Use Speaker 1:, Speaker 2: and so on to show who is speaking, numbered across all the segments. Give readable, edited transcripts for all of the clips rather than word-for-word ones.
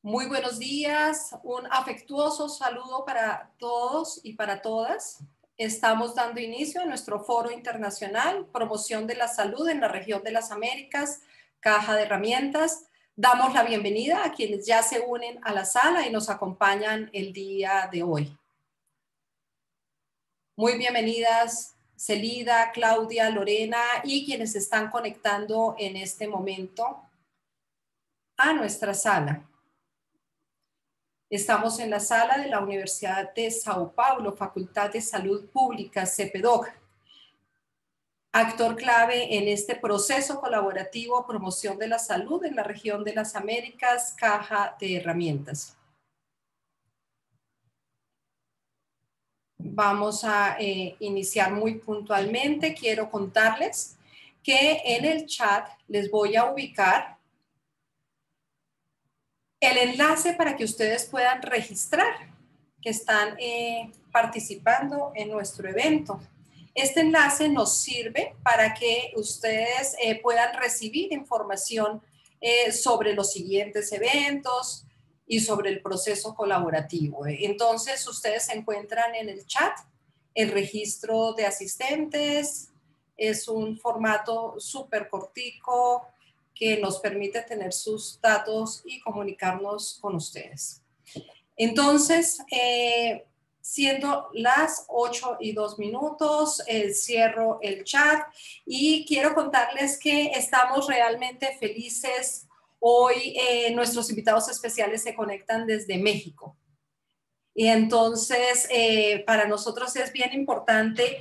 Speaker 1: Muy buenos días, un afectuoso saludo para todos y para todas. Estamos dando inicio a nuestro foro internacional, Promoción de la Salud en la Región de las Américas, Caja de Herramientas. Damos la bienvenida a quienes ya se unen a la sala y nos acompañan el día de hoy. Muy bienvenidas Celida, Claudia, Lorena y quienes se están conectando en este momento a nuestra sala. Estamos en la sala de la Universidad de Sao Paulo, Facultad de Salud Pública, CEPEDOC, actor clave en este proceso colaborativo promoción de la salud en la región de las Américas, Caja de Herramientas. Vamos a iniciar muy puntualmente. Quiero contarles que en el chat les voy a ubicar el enlace para que ustedes puedan registrar que están participando en nuestro evento. Este enlace nos sirve para que ustedes puedan recibir información sobre los siguientes eventos y sobre el proceso colaborativo. Entonces, ustedes se encuentran en el chat, el registro de asistentes, es un formato súper cortico, que nos permite tener sus datos y comunicarnos con ustedes. Entonces, siendo las 8:02, cierro el chat y quiero contarles que estamos realmente felices. Hoy nuestros invitados especiales se conectan desde México. Y entonces, para nosotros es bien importante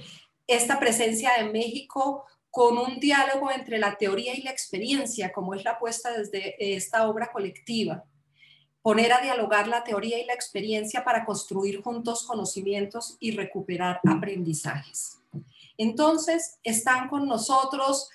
Speaker 1: esta presencia de México con un diálogo entre la teoría y la experiencia, como es la apuesta desde esta obra colectiva. Poner a dialogar la teoría y la experiencia para construir juntos conocimientos y recuperar aprendizajes. Entonces, están con nosotros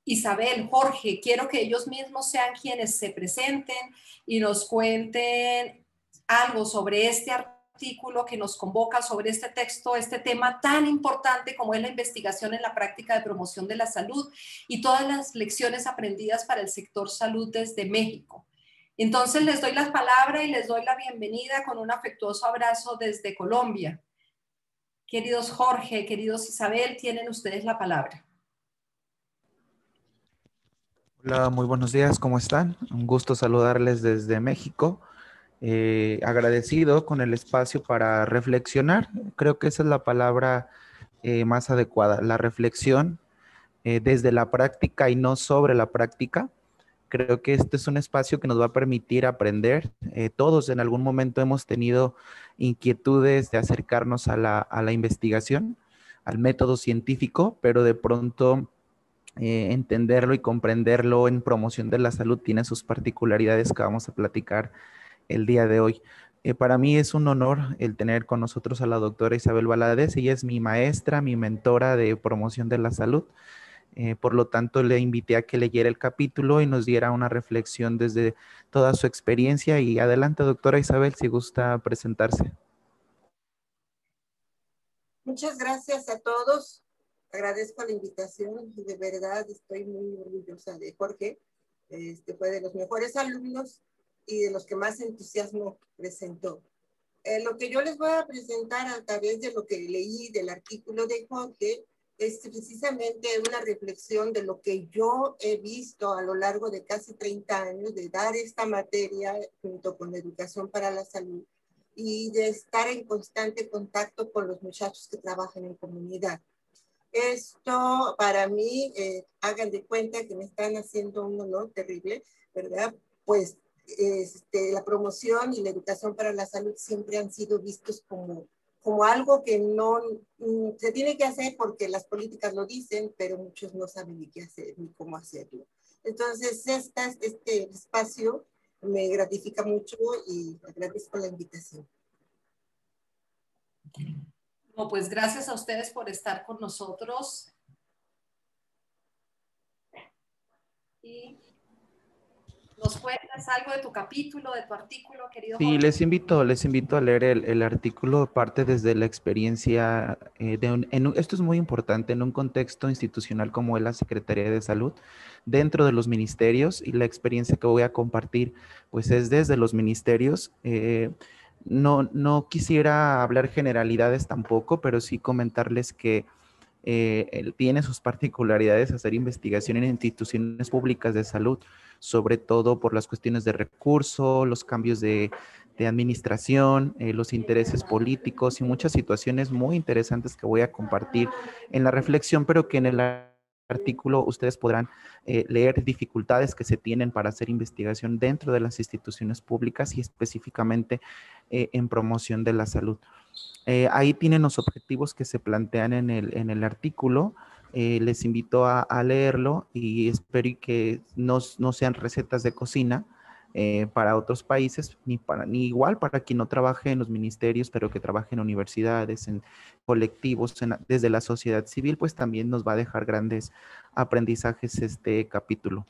Speaker 1: Isabel, Jorge, quiero que ellos mismos sean quienes se presenten y nos cuenten algo sobre este artículo que nos convoca, sobre este texto, este tema tan importante como es la investigación en la práctica de promoción de la salud y todas las lecciones aprendidas para el sector salud desde México. Entonces les doy la palabra y les doy la bienvenida con un afectuoso abrazo desde Colombia. Queridos Jorge, queridos Isabel, tienen ustedes la palabra.
Speaker 2: Hola, muy buenos días, ¿cómo están? Un gusto saludarles desde México. Agradecido con el espacio para reflexionar. Creo que esa es la palabra más adecuada, la reflexión desde la práctica y no sobre la práctica. Creo que este es un espacio que nos va a permitir aprender. Todos en algún momento hemos tenido inquietudes de acercarnos a la investigación, al método científico, pero de pronto entenderlo y comprenderlo en promoción de la salud tiene sus particularidades que vamos a platicar el día de hoy. Para mí es un honor el tener con nosotros a la doctora Isabel Valadez. Ella es mi maestra, mi mentora de promoción de la salud. Por lo tanto, le invité a que leyera el capítulo y nos diera una reflexión desde toda su experiencia. Y adelante, doctora Isabel, si gusta presentarse.
Speaker 3: Muchas gracias a todos. Agradezco la invitación y de verdad estoy muy orgullosa de Jorge. Fue de los mejores alumnos y de los que más entusiasmo presentó. Lo que yo les voy a presentar a través de lo que leí del artículo de Jorge es precisamente una reflexión de lo que yo he visto a lo largo de casi 30 años de dar esta materia junto con la educación para la salud y de estar en constante contacto con los muchachos que trabajan en comunidad. Esto para mí, hagan de cuenta que me están haciendo un honor terrible, ¿verdad? Pues la promoción y la educación para la salud siempre han sido vistos como algo que no se tiene que hacer porque las políticas lo dicen, pero muchos no saben ni qué hacer ni cómo hacerlo. Entonces, este espacio me gratifica mucho y agradezco la invitación.
Speaker 1: No, pues gracias a ustedes por estar con nosotros. Y ¿Nos cuentas algo de tu capítulo, de tu artículo, querido
Speaker 2: Sí,
Speaker 1: Jorge?
Speaker 2: les invito a leer el artículo, parte desde la experiencia esto es muy importante, en un contexto institucional como es la Secretaría de Salud, dentro de los ministerios, y la experiencia que voy a compartir, pues es desde los ministerios. No quisiera hablar generalidades tampoco, pero sí comentarles que tiene sus particularidades hacer investigación en instituciones públicas de salud, sobre todo por las cuestiones de recurso, los cambios de administración, los intereses políticos y muchas situaciones muy interesantes que voy a compartir en la reflexión, pero que en el artículo ustedes podrán leer dificultades que se tienen para hacer investigación dentro de las instituciones públicas y específicamente en promoción de la salud. Ahí tienen los objetivos que se plantean en el artículo. Les invito a leerlo y espero que no sean recetas de cocina para otros países, ni igual para quien no trabaje en los ministerios, pero que trabaje en universidades, en colectivos, desde la sociedad civil, pues también nos va a dejar grandes aprendizajes este capítulo.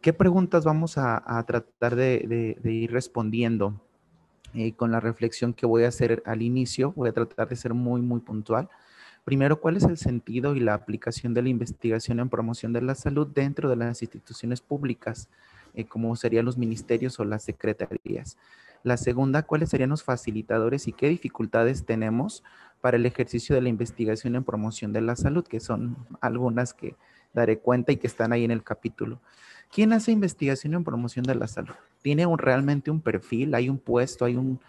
Speaker 2: ¿Qué preguntas vamos a tratar de ir respondiendo? Con la reflexión que voy a hacer al inicio, voy a tratar de ser muy puntual. Primero, ¿cuál es el sentido y la aplicación de la investigación en promoción de la salud dentro de las instituciones públicas, como serían los ministerios o las secretarías? La segunda, ¿cuáles serían los facilitadores y qué dificultades tenemos para el ejercicio de la investigación en promoción de la salud? Que son algunas que daré cuenta y que están ahí en el capítulo. ¿Quién hace investigación en promoción de la salud? ¿Tiene realmente un perfil? ¿Hay un puesto? ¿Hay un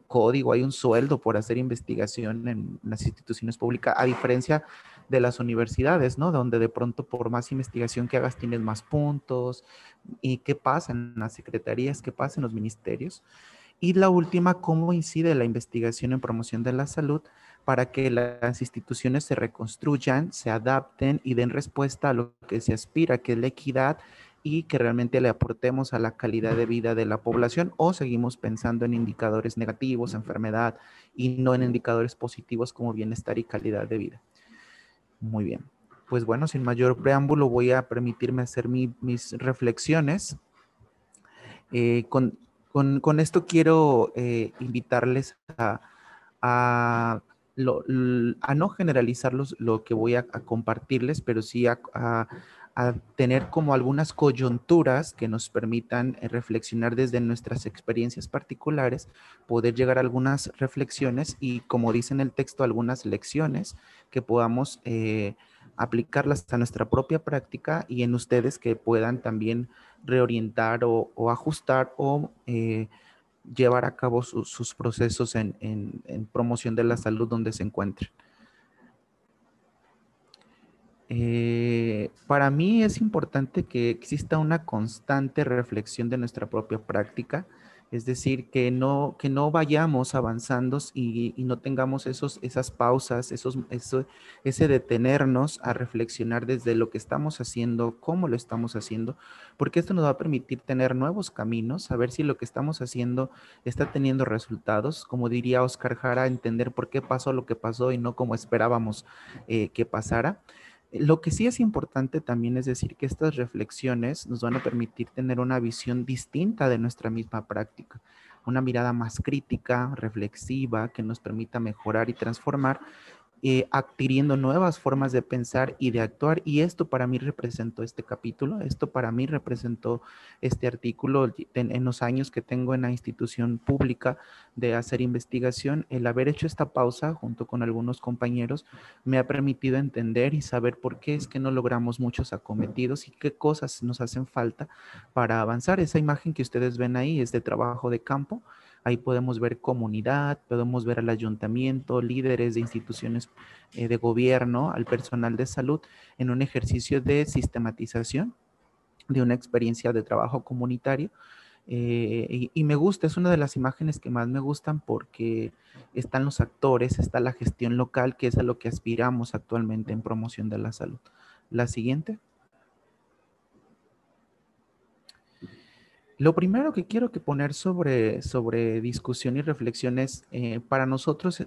Speaker 2: código? ¿Hay un sueldo por hacer investigación en las instituciones públicas? A diferencia de las universidades, ¿no? Donde de pronto por más investigación que hagas tienes más puntos. ¿Y qué pasa en las secretarías? ¿Qué pasa en los ministerios? Y la última, ¿cómo incide la investigación en promoción de la salud para que las instituciones se reconstruyan, se adapten y den respuesta a lo que se aspira, que es la equidad y que realmente le aportemos a la calidad de vida de la población, o seguimos pensando en indicadores negativos, enfermedad, y no en indicadores positivos como bienestar y calidad de vida? Muy bien. Pues bueno, sin mayor preámbulo voy a permitirme hacer mis reflexiones. Con esto quiero invitarles a, a no generalizar lo que voy a compartirles, pero sí a tener como algunas coyunturas que nos permitan reflexionar desde nuestras experiencias particulares, poder llegar a algunas reflexiones y, como dice en el texto, algunas lecciones que podamos aplicarlas a nuestra propia práctica, y en ustedes que puedan también reorientar o ajustar o llevar a cabo sus procesos en promoción de la salud donde se encuentren. Para mí es importante que exista una constante reflexión de nuestra propia práctica, es decir, que no vayamos avanzando y no tengamos esas pausas, ese detenernos a reflexionar desde lo que estamos haciendo, cómo lo estamos haciendo, porque esto nos va a permitir tener nuevos caminos, saber si lo que estamos haciendo está teniendo resultados, como diría Oscar Jara, entender por qué pasó lo que pasó y no como esperábamos que pasara. Lo que sí es importante también es decir que estas reflexiones nos van a permitir tener una visión distinta de nuestra misma práctica, una mirada más crítica, reflexiva, que nos permita mejorar y transformar, adquiriendo nuevas formas de pensar y de actuar. Y esto para mí representó este capítulo, esto para mí representó este artículo en los años que tengo en la institución pública de hacer investigación. El haber hecho esta pausa junto con algunos compañeros me ha permitido entender y saber por qué es que no logramos muchos acometidos y qué cosas nos hacen falta para avanzar. Esa imagen que ustedes ven ahí es de trabajo de campo. Ahí podemos ver comunidad, podemos ver al ayuntamiento, líderes de instituciones de gobierno, al personal de salud, en un ejercicio de sistematización de una experiencia de trabajo comunitario. Y me gusta, es una de las imágenes que más me gustan porque están los actores, está la gestión local, que es a lo que aspiramos actualmente en promoción de la salud. La siguiente. Lo primero que quiero que poner sobre discusión y reflexión es, para nosotros,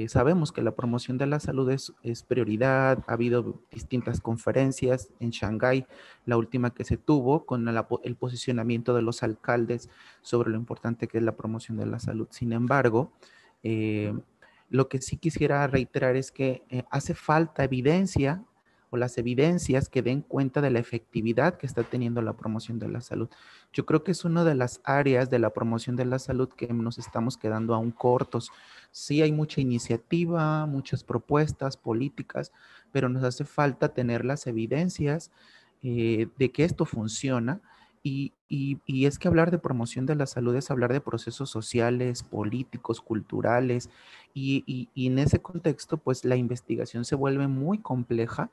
Speaker 2: Sabemos que la promoción de la salud es prioridad. Ha habido distintas conferencias en Shanghái, la última que se tuvo con el posicionamiento de los alcaldes sobre lo importante que es la promoción de la salud. Sin embargo, lo que sí quisiera reiterar es que hace falta evidencia o las evidencias que den cuenta de la efectividad que está teniendo la promoción de la salud. Yo creo que es una de las áreas de la promoción de la salud que nos estamos quedando aún cortos. Sí hay mucha iniciativa, muchas propuestas políticas, pero nos hace falta tener las evidencias de que esto funciona. Y es que hablar de promoción de la salud es hablar de procesos sociales, políticos, culturales, y en ese contexto, pues la investigación se vuelve muy compleja,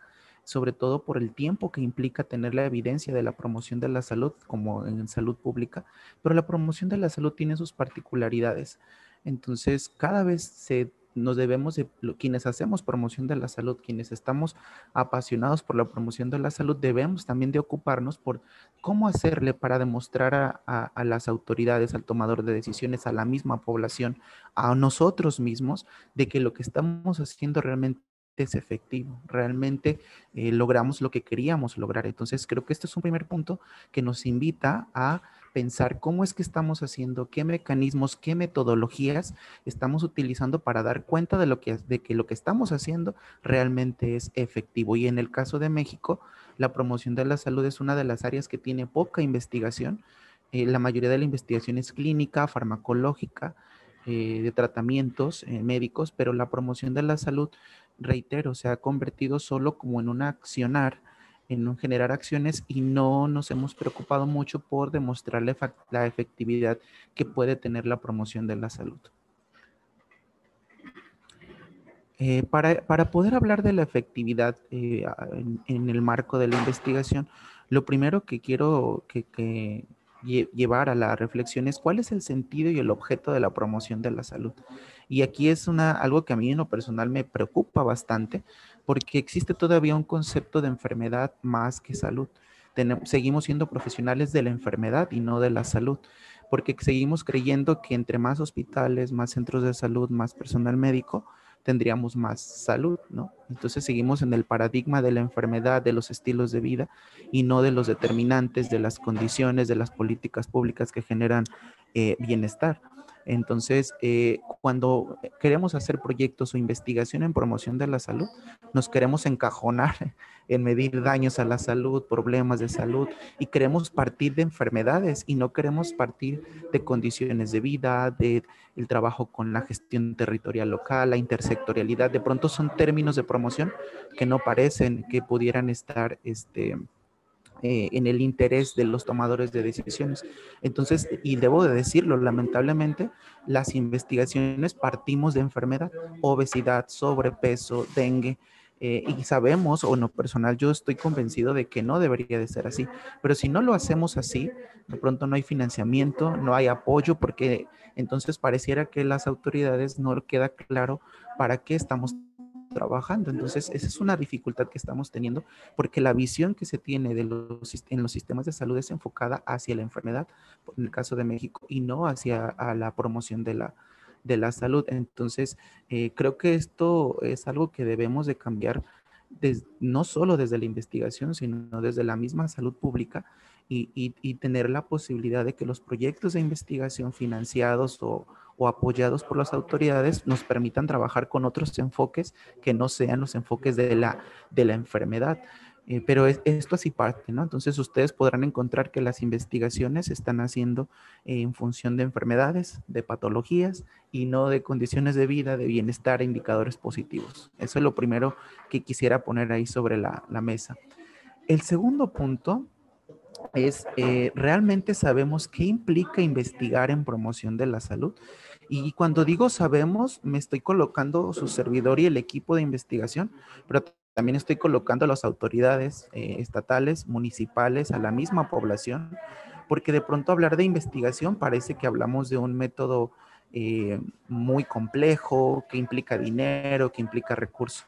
Speaker 2: sobre todo por el tiempo que implica tener la evidencia de la promoción de la salud, como en salud pública, pero la promoción de la salud tiene sus particularidades. Entonces, cada vez nos debemos de, quienes hacemos promoción de la salud, quienes estamos apasionados por la promoción de la salud, debemos también de ocuparnos por cómo hacerle para demostrar a las autoridades, al tomador de decisiones, a la misma población, a nosotros mismos, de que lo que estamos haciendo realmente es efectivo, realmente logramos lo que queríamos lograr. Entonces creo que este es un primer punto que nos invita a pensar cómo es que estamos haciendo, qué mecanismos, qué metodologías estamos utilizando para dar cuenta de que lo que estamos haciendo realmente es efectivo. Y en el caso de México, la promoción de la salud es una de las áreas que tiene poca investigación. La mayoría de la investigación es clínica, farmacológica, de tratamientos médicos, pero la promoción de la salud, reitero, se ha convertido solo como en un accionar, en un generar acciones, y no nos hemos preocupado mucho por demostrar la efectividad que puede tener la promoción de la salud. Para poder hablar de la efectividad en el marco de la investigación, lo primero que quiero llevar a la reflexión es cuál es el sentido y el objeto de la promoción de la salud. Y aquí es algo que a mí en lo personal me preocupa bastante, porque existe todavía un concepto de enfermedad más que salud. Seguimos siendo profesionales de la enfermedad y no de la salud, porque seguimos creyendo que entre más hospitales, más centros de salud, más personal médico, tendríamos más salud, ¿no? Entonces seguimos en el paradigma de la enfermedad, de los estilos de vida, y no de los determinantes, de las condiciones, de las políticas públicas que generan bienestar. Entonces, cuando queremos hacer proyectos o investigación en promoción de la salud, nos queremos encajonar en medir daños a la salud, problemas de salud, y queremos partir de enfermedades y no queremos partir de condiciones de vida, de el trabajo con la gestión territorial local, la intersectorialidad. De pronto son términos de promoción que no parecen que pudieran estar en el interés de los tomadores de decisiones. Entonces, y debo de decirlo, lamentablemente, las investigaciones partimos de enfermedad, obesidad, sobrepeso, dengue, y sabemos, o en lo personal, yo estoy convencido de que no debería de ser así. Pero si no lo hacemos así, de pronto no hay financiamiento, no hay apoyo, porque entonces pareciera que las autoridades no queda claro para qué estamos trabajando. Entonces, esa es una dificultad que estamos teniendo, porque la visión que se tiene en los sistemas de salud es enfocada hacia la enfermedad, en el caso de México, y no hacia a la promoción de la salud. Entonces, creo que esto es algo que debemos de cambiar no solo desde la investigación, sino desde la misma salud pública, y tener la posibilidad de que los proyectos de investigación financiados o apoyados por las autoridades nos permitan trabajar con otros enfoques que no sean los enfoques de la enfermedad. Pero esto así parte, ¿no? Entonces ustedes podrán encontrar que las investigaciones se están haciendo en función de enfermedades, de patologías, y no de condiciones de vida, de bienestar e indicadores positivos. Eso es lo primero que quisiera poner ahí sobre la mesa. El segundo punto es, ¿realmente sabemos qué implica investigar en promoción de la salud? Y cuando digo sabemos, me estoy colocando su servidor y el equipo de investigación, pero también estoy colocando a las autoridades estatales, municipales, a la misma población, porque de pronto hablar de investigación parece que hablamos de un método muy complejo, que implica dinero, que implica recursos.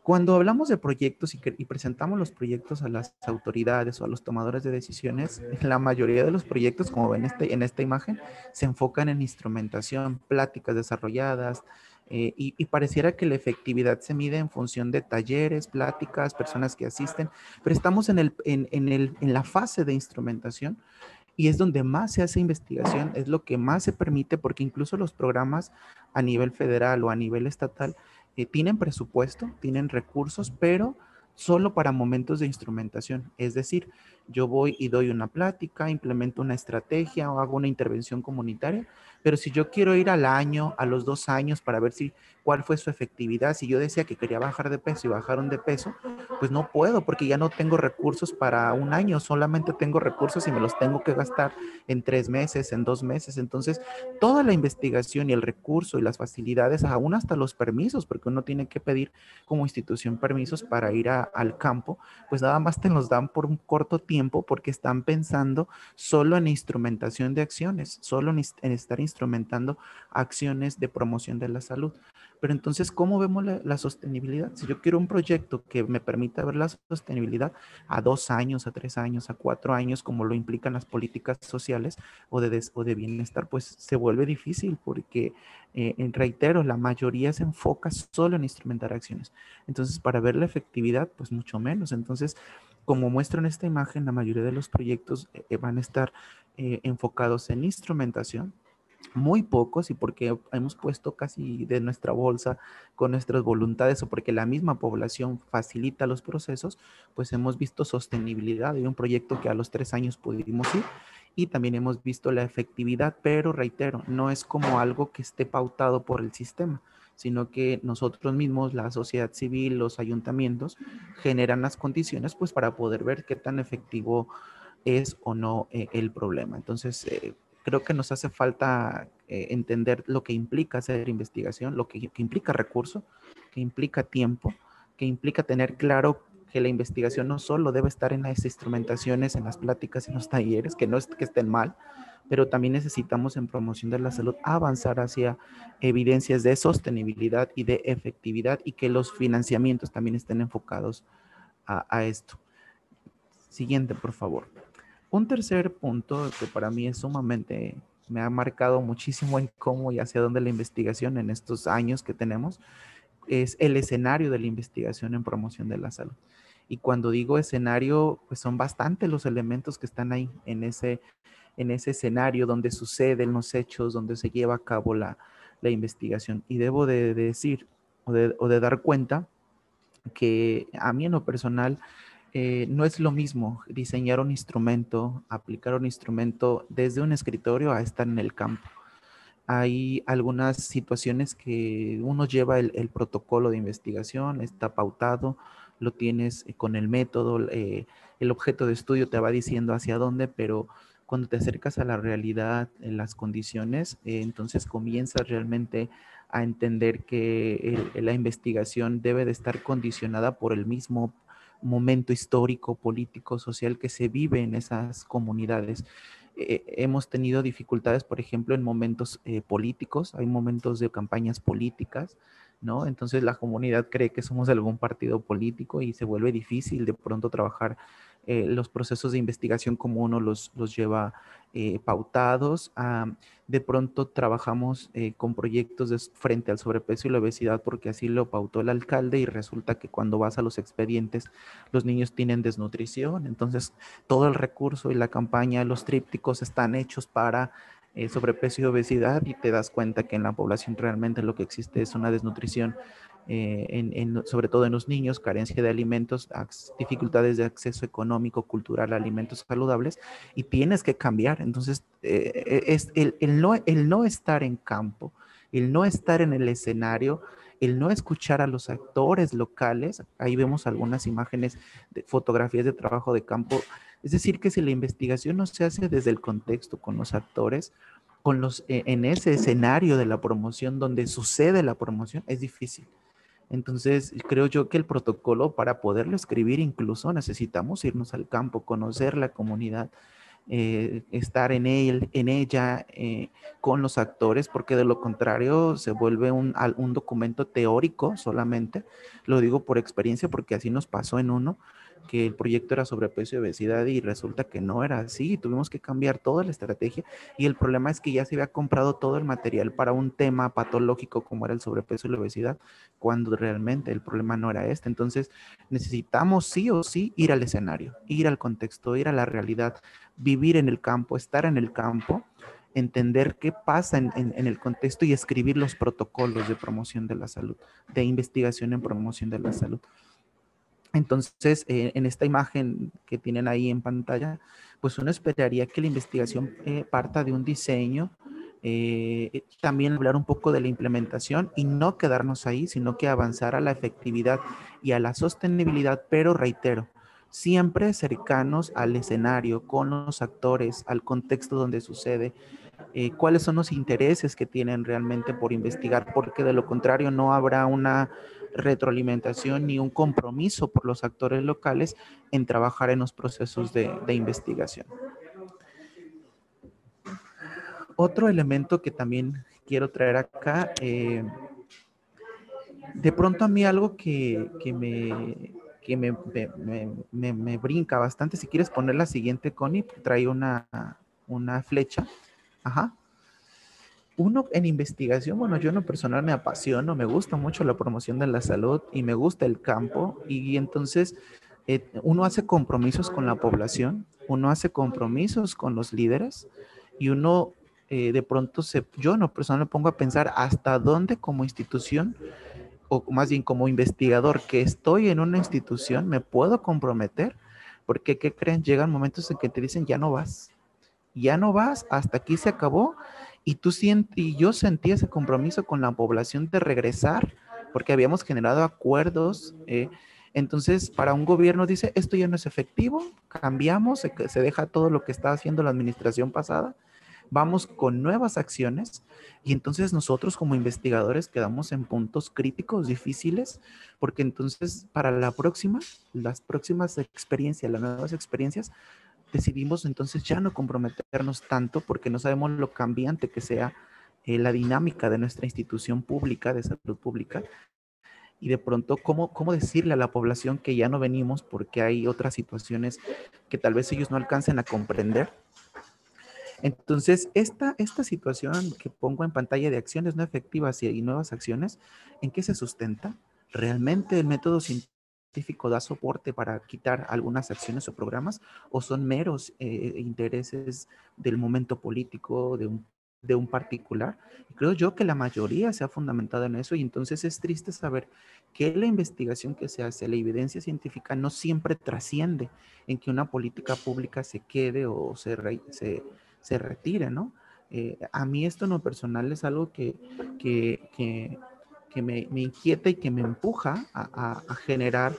Speaker 2: Cuando hablamos de proyectos y presentamos los proyectos a las autoridades o a los tomadores de decisiones, la mayoría de los proyectos, como ven en esta imagen, se enfocan en instrumentación, pláticas desarrolladas, Y pareciera que la efectividad se mide en función de talleres, pláticas, personas que asisten, pero estamos en la fase de instrumentación y es donde más se hace investigación, es lo que más se permite, porque incluso los programas a nivel federal o a nivel estatal tienen presupuesto, tienen recursos, pero solo para momentos de instrumentación. Es decir, yo voy y doy una plática, implemento una estrategia o hago una intervención comunitaria, pero si yo quiero ir al año, a los 2 años para ver si cuál fue su efectividad, si yo decía que quería bajar de peso y bajaron de peso, pues no puedo porque ya no tengo recursos para un año, solamente tengo recursos y me los tengo que gastar en 3 meses, en 2 meses. Entonces, toda la investigación y el recurso y las facilidades, aún hasta los permisos, porque uno tiene que pedir como institución permisos para ir al campo, pues nada más te los dan por un corto tiempo porque están pensando solo en instrumentación de acciones, solo en estar instrumentando acciones de promoción de la salud. Pero entonces, ¿cómo vemos la sostenibilidad? Si yo quiero un proyecto que me permita ver la sostenibilidad a 2 años, a 3 años, a 4 años, como lo implican las políticas sociales o de bienestar, pues se vuelve difícil porque, reitero, la mayoría se enfoca solo en instrumentar acciones. Entonces, para ver la efectividad, pues mucho menos. Entonces, como muestro en esta imagen, la mayoría de los proyectos van a estar enfocados en instrumentación, muy pocos, y porque hemos puesto casi de nuestra bolsa con nuestras voluntades o porque la misma población facilita los procesos, pues hemos visto sostenibilidad de un proyecto que a los 3 años pudimos ir y también hemos visto la efectividad, pero reitero, no es como algo que esté pautado por el sistema, sino que nosotros mismos, la sociedad civil, los ayuntamientos, generan las condiciones pues para poder ver qué tan efectivo es o no el problema. Entonces, creo que nos hace falta entender lo que implica hacer investigación, que implica recurso, que implica tiempo, que implica tener claro que la investigación no solo debe estar en las instrumentaciones, en las pláticas, en los talleres, que no es que estén mal, pero también necesitamos en promoción de la salud avanzar hacia evidencias de sostenibilidad y de efectividad y que los financiamientos también estén enfocados a esto. Siguiente, por favor. Un tercer punto que para mí es sumamente, me ha marcado muchísimo en cómo y hacia dónde la investigación en estos años que tenemos, es el escenario de la investigación en promoción de la salud. Y cuando digo escenario, pues son bastante los elementos que están ahí en ese escenario donde suceden los hechos, donde se lleva a cabo la investigación. Y debo de decir o de dar cuenta que a mí en lo personal, no es lo mismo diseñar un instrumento, aplicar un instrumento desde un escritorio a estar en el campo. Hay algunas situaciones que uno lleva el protocolo de investigación, está pautado, lo tienes con el método, el objeto de estudio te va diciendo hacia dónde, pero cuando te acercas a la realidad, en las condiciones, entonces comienzas realmente a entender que la investigación debe de estar condicionada por el mismo momento histórico, político, social que se vive en esas comunidades. Hemos tenido dificultades, por ejemplo, en momentos políticos, hay momentos de campañas políticas, ¿no? Entonces la comunidad cree que somos de algún partido político y se vuelve difícil de pronto trabajar los procesos de investigación como uno los lleva pautados. De pronto trabajamos con proyectos frente al sobrepeso y la obesidad porque así lo pautó el alcalde y resulta que cuando vas a los expedientes los niños tienen desnutrición, entonces todo el recurso y la campaña, los trípticos están hechos para sobrepeso y obesidad y te das cuenta que en la población realmente lo que existe es una desnutrición, sobre todo en los niños, carencia de alimentos, dificultades de acceso económico, cultural a alimentos saludables y tienes que cambiar. Entonces, es el no estar en campo, el no estar en el escenario, el no escuchar a los actores locales. Ahí vemos algunas imágenes de fotografías de trabajo de campo. Es decir, que si la investigación no se hace desde el contexto, con los actores, en ese escenario de la promoción donde sucede la promoción, es difícil. Entonces, creo yo que el protocolo para poderlo escribir incluso necesitamos irnos al campo, conocer la comunidad, estar en ella, con los actores, porque de lo contrario se vuelve un documento teórico solamente. Lo digo por experiencia porque así nos pasó en uno, que el proyecto era sobrepeso y obesidad y resulta que no era así. Tuvimos que cambiar toda la estrategia y el problema es que ya se había comprado todo el material para un tema patológico como era el sobrepeso y la obesidad, cuando realmente el problema no era este. Entonces necesitamos sí o sí ir al escenario, ir al contexto, ir a la realidad, vivir en el campo, estar en el campo, entender qué pasa en el contexto y escribir los protocolos de promoción de la salud, de investigación en promoción de la salud. Entonces, en esta imagen que tienen ahí en pantalla, pues uno esperaría que la investigación parta de un diseño, también hablar un poco de la implementación y no quedarnos ahí, sino que avanzar a la efectividad y a la sostenibilidad, pero reitero, siempre cercanos al escenario, con los actores, al contexto donde sucede, cuáles son los intereses que tienen realmente por investigar, porque de lo contrario no habrá una retroalimentación ni un compromiso por los actores locales en trabajar en los procesos de investigación. Otro elemento que también quiero traer acá, de pronto a mí algo que me brinca bastante, si quieres poner la siguiente, Connie, trae una flecha. Ajá. Uno en investigación, bueno, yo en lo personal me apasiono, me gusta mucho la promoción de la salud y me gusta el campo y entonces uno hace compromisos con la población, uno hace compromisos con los líderes y uno de pronto, yo en lo personal me pongo a pensar hasta dónde como institución o más bien como investigador que estoy en una institución me puedo comprometer porque, ¿qué creen? Llegan momentos en que te dicen ya no vas, hasta aquí se acabó, y yo sentí ese compromiso con la población de regresar, porque habíamos generado acuerdos, entonces para un gobierno dice, esto ya no es efectivo, cambiamos, se deja todo lo que estaba haciendo la administración pasada, vamos con nuevas acciones, y entonces nosotros como investigadores quedamos en puntos críticos, difíciles, porque entonces para las próximas experiencias, las nuevas experiencias, decidimos entonces ya no comprometernos tanto porque no sabemos lo cambiante que sea la dinámica de nuestra institución pública, de salud pública, y de pronto cómo decirle a la población que ya no venimos porque hay otras situaciones que tal vez ellos no alcancen a comprender. Entonces, esta situación que pongo en pantalla de acciones no efectivas y nuevas acciones, ¿en qué se sustenta? ¿Realmente el método científico da soporte para quitar algunas acciones o programas o son meros intereses del momento político de un particular? Creo yo que la mayoría se ha fundamentado en eso y entonces es triste saber que la investigación que se hace, la evidencia científica no siempre trasciende en que una política pública se quede o se retire, ¿no? A mí esto en lo personal es algo que me inquieta y que me empuja a generar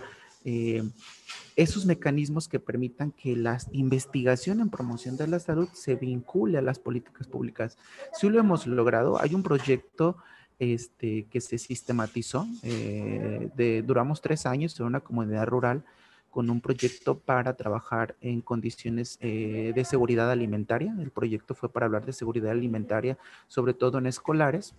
Speaker 2: esos mecanismos que permitan que la investigación en promoción de la salud se vincule a las políticas públicas. Si lo hemos logrado, hay un proyecto que se sistematizó, duramos 3 años en una comunidad rural con un proyecto para trabajar en condiciones de seguridad alimentaria. El proyecto fue para hablar de seguridad alimentaria, sobre todo en escolares.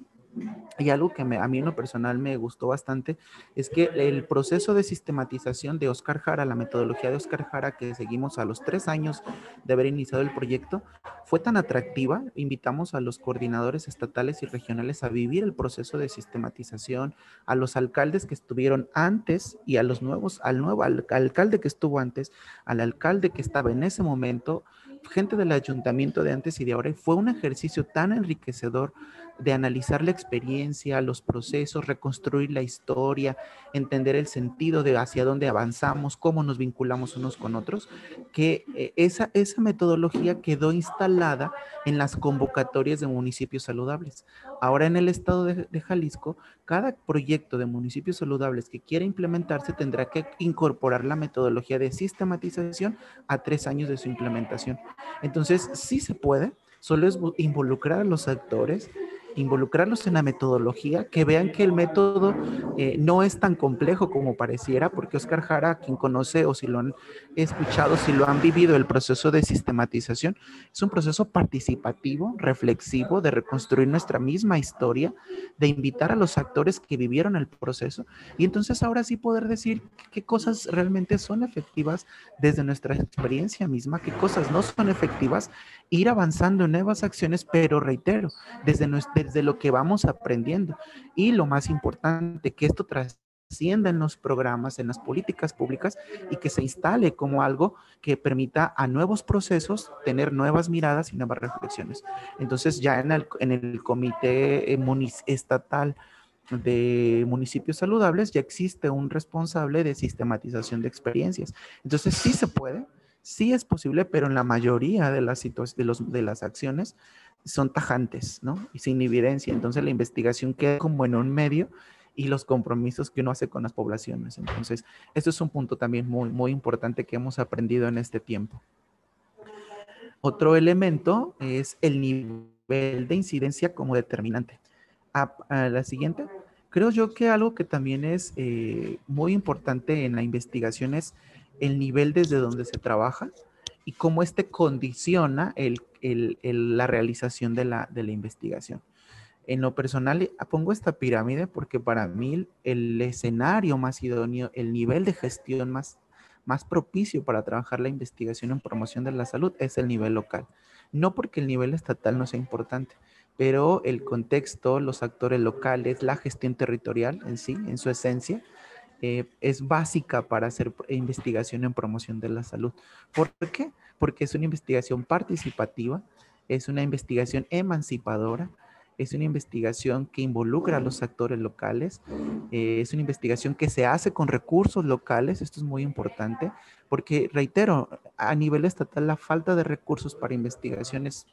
Speaker 2: Y algo que a mí en lo personal me gustó bastante es que el proceso de sistematización de Oscar Jara, la metodología de Oscar Jara que seguimos a los 3 años de haber iniciado el proyecto, fue tan atractiva. Invitamos a los coordinadores estatales y regionales a vivir el proceso de sistematización, a los alcaldes que estuvieron antes y a los nuevos, al alcalde que estuvo antes, al alcalde que estaba en ese momento, gente del ayuntamiento de antes y de ahora. Y fue un ejercicio tan enriquecedor de analizar la experiencia, los procesos, reconstruir la historia, entender el sentido de hacia dónde avanzamos, cómo nos vinculamos unos con otros, que esa metodología quedó instalada en las convocatorias de municipios saludables. Ahora en el estado de Jalisco, cada proyecto de municipios saludables que quiera implementarse tendrá que incorporar la metodología de sistematización a 3 años de su implementación. Entonces, sí se puede, solo es involucrar a los actores involucrarlos en la metodología, que vean que el método no es tan complejo como pareciera, porque Oscar Jara, quien conoce o si lo han escuchado, si lo han vivido, el proceso de sistematización, es un proceso participativo, reflexivo, de reconstruir nuestra misma historia, de invitar a los actores que vivieron el proceso y entonces ahora sí poder decir qué cosas realmente son efectivas desde nuestra experiencia misma, qué cosas no son efectivas, ir avanzando en nuevas acciones, pero reitero, desde lo que vamos aprendiendo. Y lo más importante, que esto trascienda en los programas, en las políticas públicas y que se instale como algo que permita a nuevos procesos tener nuevas miradas y nuevas reflexiones. Entonces ya en el comité estatal de municipios saludables ya existe un responsable de sistematización de experiencias. Entonces sí se puede, sí es posible, pero en la mayoría de las acciones son tajantes, ¿no? Y sin evidencia. Entonces la investigación queda como en un medio y los compromisos que uno hace con las poblaciones. Entonces, esto es un punto también muy, muy importante que hemos aprendido en este tiempo. Otro elemento es el nivel de incidencia como determinante. A la siguiente, creo yo que algo que también es muy importante en la investigación es el nivel desde donde se trabaja y cómo este condiciona la realización de la investigación. En lo personal, pongo esta pirámide porque para mí el escenario más idóneo, el nivel de gestión más propicio para trabajar la investigación en promoción de la salud es el nivel local. No porque el nivel estatal no sea importante, pero el contexto, los actores locales, la gestión territorial en sí, en su esencia, es básica para hacer investigación en promoción de la salud. ¿Por qué? Porque es una investigación participativa, es una investigación emancipadora, es una investigación que involucra a los actores locales, es una investigación que se hace con recursos locales, esto es muy importante, porque reitero, a nivel estatal la falta de recursos para investigación es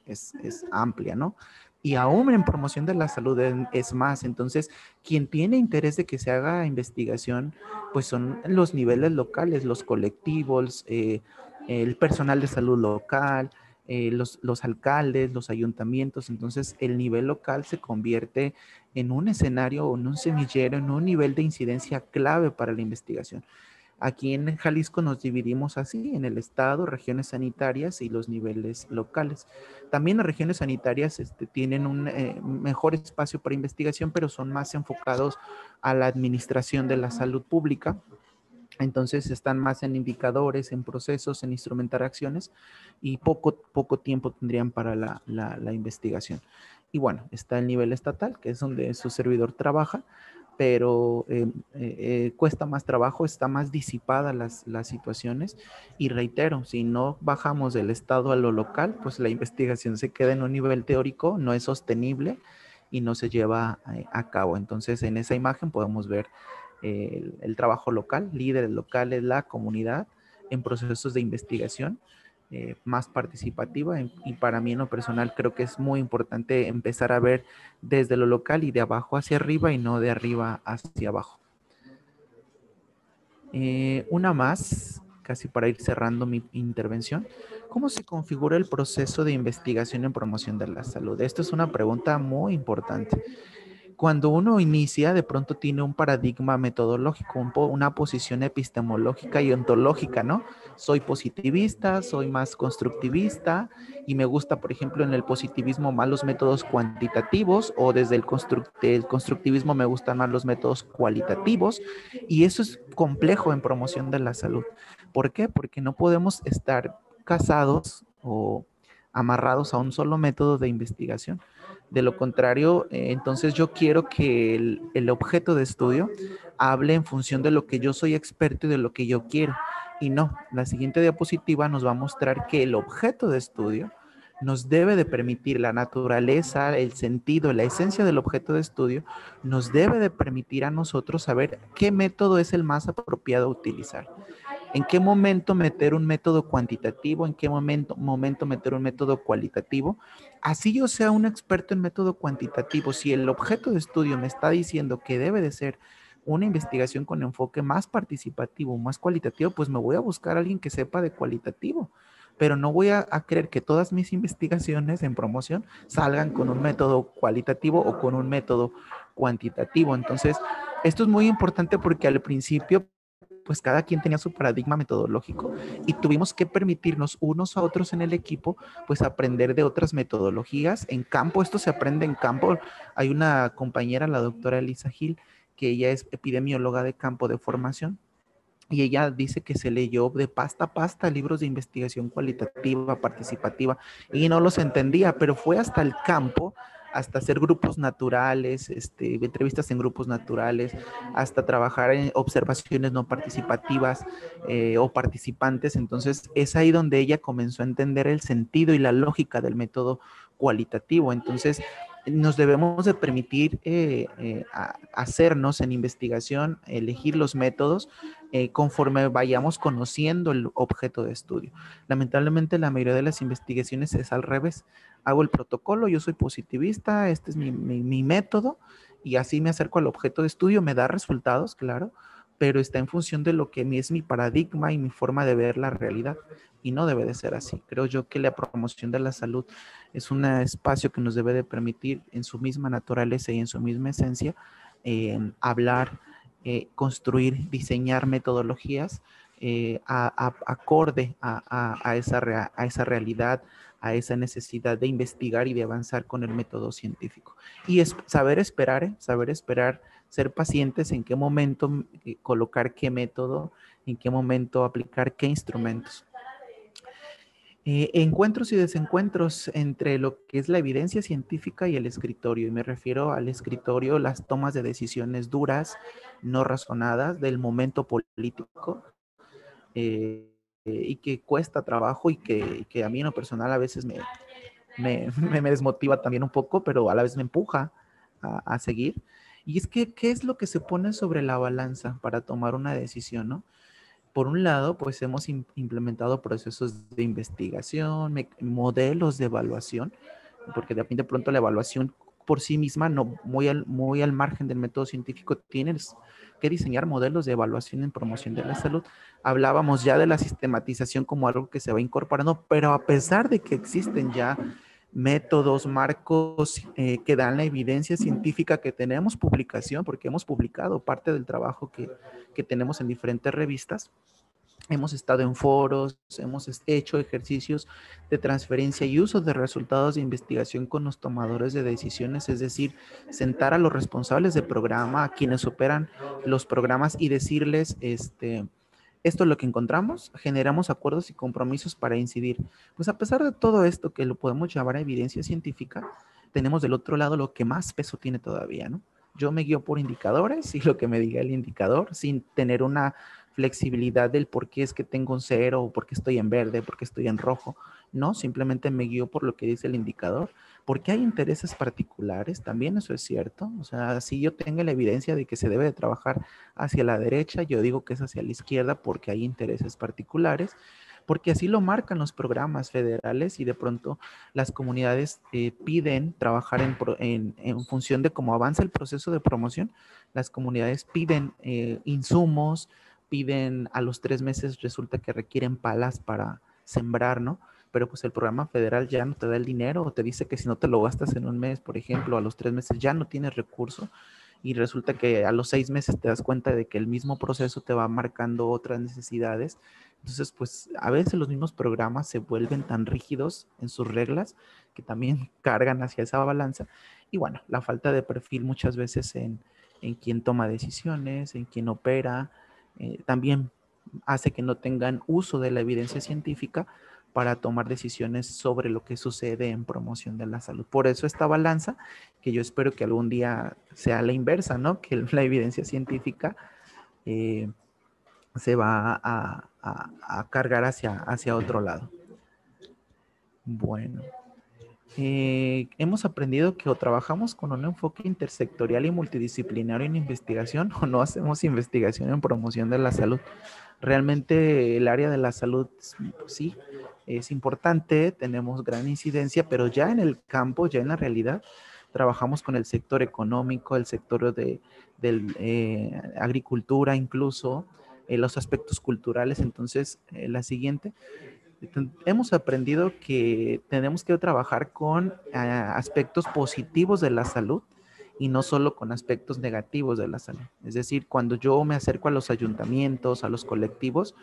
Speaker 2: amplia, ¿no? Y aún en promoción de la salud es más. Entonces, quien tiene interés de que se haga investigación, pues son los niveles locales, los colectivos, el personal de salud local, los alcaldes, los ayuntamientos. Entonces, el nivel local se convierte en un escenario o en un semillero, en un nivel de incidencia clave para la investigación. Aquí en Jalisco nos dividimos así, en el estado, regiones sanitarias y los niveles locales. También las regiones sanitarias tienen un mejor espacio para investigación, pero son más enfocados a la administración de la salud pública. Entonces están más en indicadores, en procesos, en instrumentar acciones y poco tiempo tendrían para la investigación. Y bueno, está el nivel estatal, que es donde su servidor trabaja, pero cuesta más trabajo, está más disipada las situaciones y reitero, si no bajamos del estado a lo local, pues la investigación se queda en un nivel teórico, no es sostenible y no se lleva a cabo. Entonces en esa imagen podemos ver el trabajo local, líderes locales, la comunidad en procesos de investigación más participativa y para mí en lo personal creo que es muy importante empezar a ver desde lo local y de abajo hacia arriba y no de arriba hacia abajo. Una más, casi para ir cerrando mi intervención. ¿Cómo se configura el proceso de investigación en promoción de la salud? Esto es una pregunta muy importante. Cuando uno inicia, de pronto tiene un paradigma metodológico, una posición epistemológica y ontológica, ¿no? Soy positivista, soy más constructivista y me gusta, por ejemplo, en el positivismo más los métodos cuantitativos o desde el constructivismo me gustan más los métodos cualitativos y eso es complejo en promoción de la salud. ¿Por qué? Porque no podemos estar casados o amarrados a un solo método de investigación. De lo contrario, entonces yo quiero que el objeto de estudio hable en función de lo que yo soy experto y de lo que yo quiero. Y no, la siguiente diapositiva nos va a mostrar que el objeto de estudio nos debe de permitir la naturaleza, el sentido, la esencia del objeto de estudio, nos debe de permitir a nosotros saber qué método es el más apropiado a utilizar. ¿En qué momento meter un método cuantitativo? ¿En qué momento meter un método cualitativo? Así yo sea un experto en método cuantitativo, si el objeto de estudio me está diciendo que debe de ser una investigación con enfoque más participativo, más cualitativo, pues me voy a buscar a alguien que sepa de cualitativo. pero no voy a creer que todas mis investigaciones en promoción salgan con un método cualitativo o con un método cuantitativo. Entonces, esto es muy importante porque al principio pues cada quien tenía su paradigma metodológico y tuvimos que permitirnos unos a otros en el equipo, pues aprender de otras metodologías en campo. Esto se aprende en campo. Hay una compañera, la doctora Elisa Gil, que ella es epidemióloga de campo de formación. Y ella dice que se leyó de pasta a pasta libros de investigación cualitativa, participativa, y no los entendía, pero fue hasta el campo, hasta hacer grupos naturales, entrevistas en grupos naturales, hasta trabajar en observaciones no participativas o participantes. Entonces es ahí donde ella comenzó a entender el sentido y la lógica del método cualitativo. Entonces nos debemos de permitir hacernos en investigación, elegir los métodos conforme vayamos conociendo el objeto de estudio. Lamentablemente la mayoría de las investigaciones es al revés. Hago el protocolo, yo soy positivista, este es mi método y así me acerco al objeto de estudio, me da resultados, claro, pero está en función de lo que es mi paradigma y mi forma de ver la realidad. Y no debe de ser así. Creo yo que la promoción de la salud es un espacio que nos debe de permitir en su misma naturaleza y en su misma esencia hablar, construir, diseñar metodologías acorde a esa realidad, a esa necesidad de investigar y de avanzar con el método científico. Y es saber esperar, ser pacientes en qué momento colocar qué método, en qué momento aplicar qué instrumentos. Encuentros y desencuentros entre lo que es la evidencia científica y el escritorio. Y me refiero al escritorio, las tomas de decisiones duras, no razonadas, del momento político, y que cuesta trabajo y que a mí en lo personal a veces me desmotiva también un poco, pero a la vez me empuja a seguir. Y es que, ¿qué es lo que se pone sobre la balanza para tomar una decisión, no? Por un lado, pues hemos implementado procesos de investigación, modelos de evaluación, porque de pronto la evaluación por sí misma, no muy al margen del método científico, tienes que diseñar modelos de evaluación en promoción de la salud. Hablábamos ya de la sistematización como algo que se va incorporando, pero a pesar de que existen ya métodos, marcos que dan la evidencia científica, que tenemos publicación, porque hemos publicado parte del trabajo que tenemos en diferentes revistas. Hemos estado en foros, hemos hecho ejercicios de transferencia y uso de resultados de investigación con los tomadores de decisiones, es decir, sentar a los responsables de programa, a quienes operan los programas y decirles, esto es lo que encontramos, generamos acuerdos y compromisos para incidir. Pues a pesar de todo esto que lo podemos llamar evidencia científica, tenemos del otro lado lo que más peso tiene todavía, ¿no? Yo me guío por indicadores y lo que me diga el indicador, sin tener una flexibilidad del por qué es que tengo un 0 o por qué estoy en verde, por qué estoy en rojo. No, simplemente me guío por lo que dice el indicador, porque hay intereses particulares, también eso es cierto. O sea, si yo tengo la evidencia de que se debe de trabajar hacia la derecha, yo digo que es hacia la izquierda porque hay intereses particulares, porque así lo marcan los programas federales y de pronto las comunidades piden trabajar en función de cómo avanza el proceso de promoción. Las comunidades piden insumos, piden a los 3 meses, resulta que requieren palas para sembrar, ¿no? Pero pues el programa federal ya no te da el dinero o te dice que si no te lo gastas en un mes, por ejemplo, a los 3 meses ya no tienes recurso y resulta que a los 6 meses te das cuenta de que el mismo proceso te va marcando otras necesidades. Entonces, pues a veces los mismos programas se vuelven tan rígidos en sus reglas que también cargan hacia esa balanza. Y bueno, la falta de perfil muchas veces en quien toma decisiones, en quien opera, también hace que no tengan uso de la evidencia científica para tomar decisiones sobre lo que sucede en promoción de la salud. Por eso esta balanza, que yo espero que algún día sea la inversa, ¿no? Que la evidencia científica se va a cargar hacia otro lado. Bueno. Hemos aprendido que o trabajamos con un enfoque intersectorial y multidisciplinario en investigación o no hacemos investigación en promoción de la salud. Realmente el área de la salud, pues sí, es importante, tenemos gran incidencia, pero ya en el campo, ya en la realidad, trabajamos con el sector económico, el sector de agricultura incluso, los aspectos culturales. Entonces, la siguiente, Hemos aprendido que tenemos que trabajar con aspectos positivos de la salud y no solo con aspectos negativos de la salud. Es decir, cuando yo me acerco a los ayuntamientos, a los colectivos,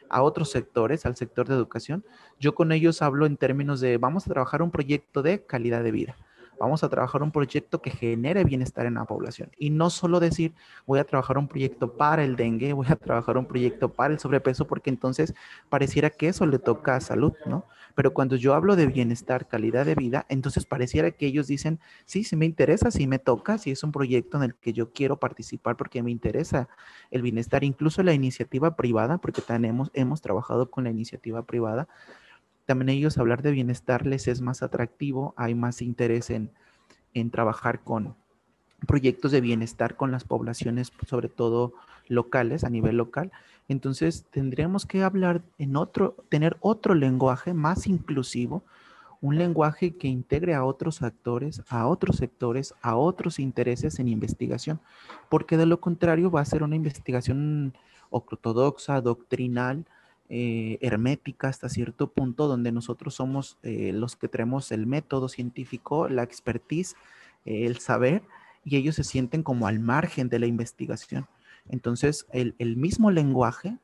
Speaker 2: a otros sectores, al sector de educación, yo con ellos hablo en términos de vamos a trabajar un proyecto de calidad de vida. Vamos a trabajar un proyecto que genere bienestar en la población. Y no solo decir, voy a trabajar un proyecto para el dengue, voy a trabajar un proyecto para el sobrepeso, porque entonces pareciera que eso le toca a salud, ¿no? Pero cuando yo hablo de bienestar, calidad de vida, entonces pareciera que ellos dicen, sí, sí me interesa, sí me toca, sí es un proyecto en el que yo quiero participar porque me interesa el bienestar, incluso la iniciativa privada, porque también hemos trabajado con la iniciativa privada, también ellos hablar de bienestar les es más atractivo, hay más interés en trabajar con proyectos de bienestar con las poblaciones, sobre todo locales, a nivel local. Entonces tendríamos que hablar tener otro lenguaje más inclusivo, un lenguaje que integre a otros actores, a otros sectores, a otros intereses en investigación, porque de lo contrario va a ser una investigación ortodoxa, doctrinal, hermética hasta cierto punto, donde nosotros somos los que tenemos el método científico, la expertise, el saber, y ellos se sienten como al margen de la investigación. Entonces, el mismo lenguaje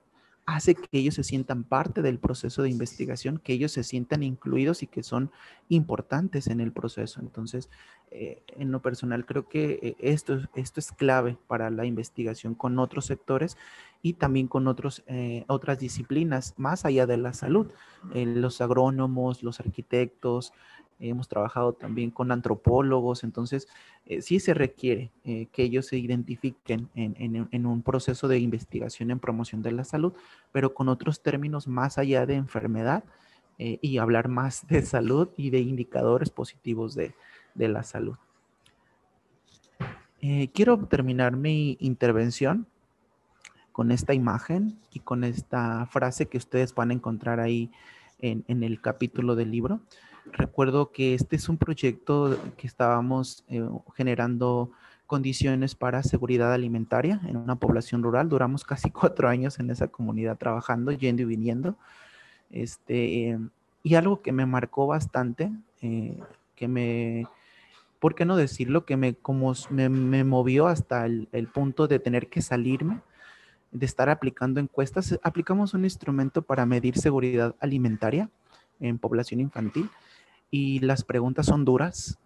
Speaker 2: hace que ellos se sientan parte del proceso de investigación, que ellos se sientan incluidos y que son importantes en el proceso. Entonces, en lo personal, creo que esto es clave para la investigación con otros sectores y también con otras disciplinas, más allá de la salud. Los agrónomos, los arquitectos, hemos trabajado también con antropólogos, entonces sí se requiere que ellos se identifiquen en un proceso de investigación en promoción de la salud, pero con otros términos más allá de enfermedad y hablar más de salud y de indicadores positivos de la salud. Quiero terminar mi intervención con esta imagen y con esta frase que ustedes van a encontrar ahí en el capítulo del libro. Recuerdo que este es un proyecto que estábamos generando condiciones para seguridad alimentaria en una población rural. Duramos casi 4 años en esa comunidad trabajando, yendo y viniendo. Y algo que me marcó bastante, ¿por qué no decirlo? Que me movió hasta el punto de tener que salirme, de estar aplicando encuestas. Aplicamos un instrumento para medir seguridad alimentaria en población infantil y las preguntas son duras,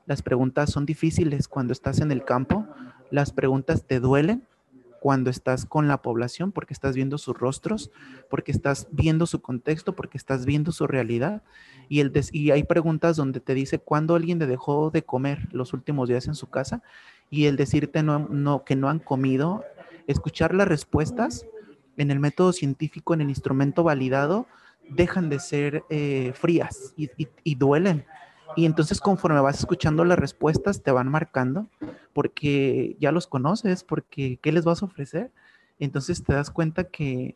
Speaker 2: las preguntas son difíciles cuando estás en el campo, las preguntas te duelen cuando estás con la población porque estás viendo sus rostros, porque estás viendo su contexto, porque estás viendo su realidad. Y hay preguntas donde te dice cuándo alguien le dejó de comer los últimos días en su casa y el decirte que no han comido, escuchar las respuestas en el método científico, en el instrumento validado, dejan de ser frías y duelen. Y entonces conforme vas escuchando las respuestas te van marcando porque ya los conoces, porque ¿qué les vas a ofrecer? Entonces te das cuenta que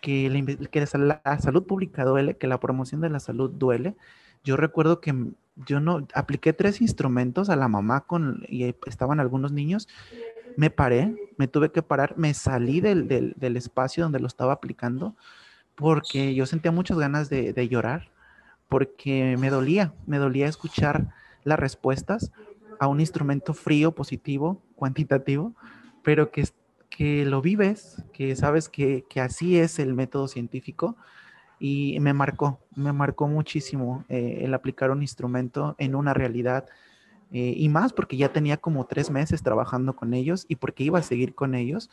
Speaker 2: la salud pública duele, que la promoción de la salud duele. Yo recuerdo que yo no apliqué 3 instrumentos a la mamá y estaban algunos niños. Me paré, me tuve que parar, me salí del espacio donde lo estaba aplicando porque yo sentía muchas ganas de llorar, porque me dolía escuchar las respuestas a un instrumento frío, positivo, cuantitativo, pero que lo vives, que sabes que así es el método científico y me marcó muchísimo el aplicar un instrumento en una realidad y más porque ya tenía como 3 meses trabajando con ellos y porque iba a seguir con ellos.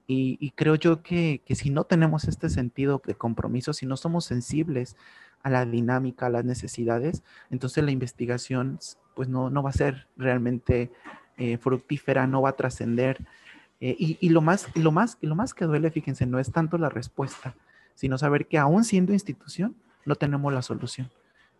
Speaker 2: Y creo yo que si no tenemos este sentido de compromiso, si no somos sensibles a la dinámica, a las necesidades, entonces la investigación pues no va a ser realmente fructífera, no va a trascender. Y lo más que duele, fíjense, no es tanto la respuesta, sino saber que aún siendo institución, no tenemos la solución.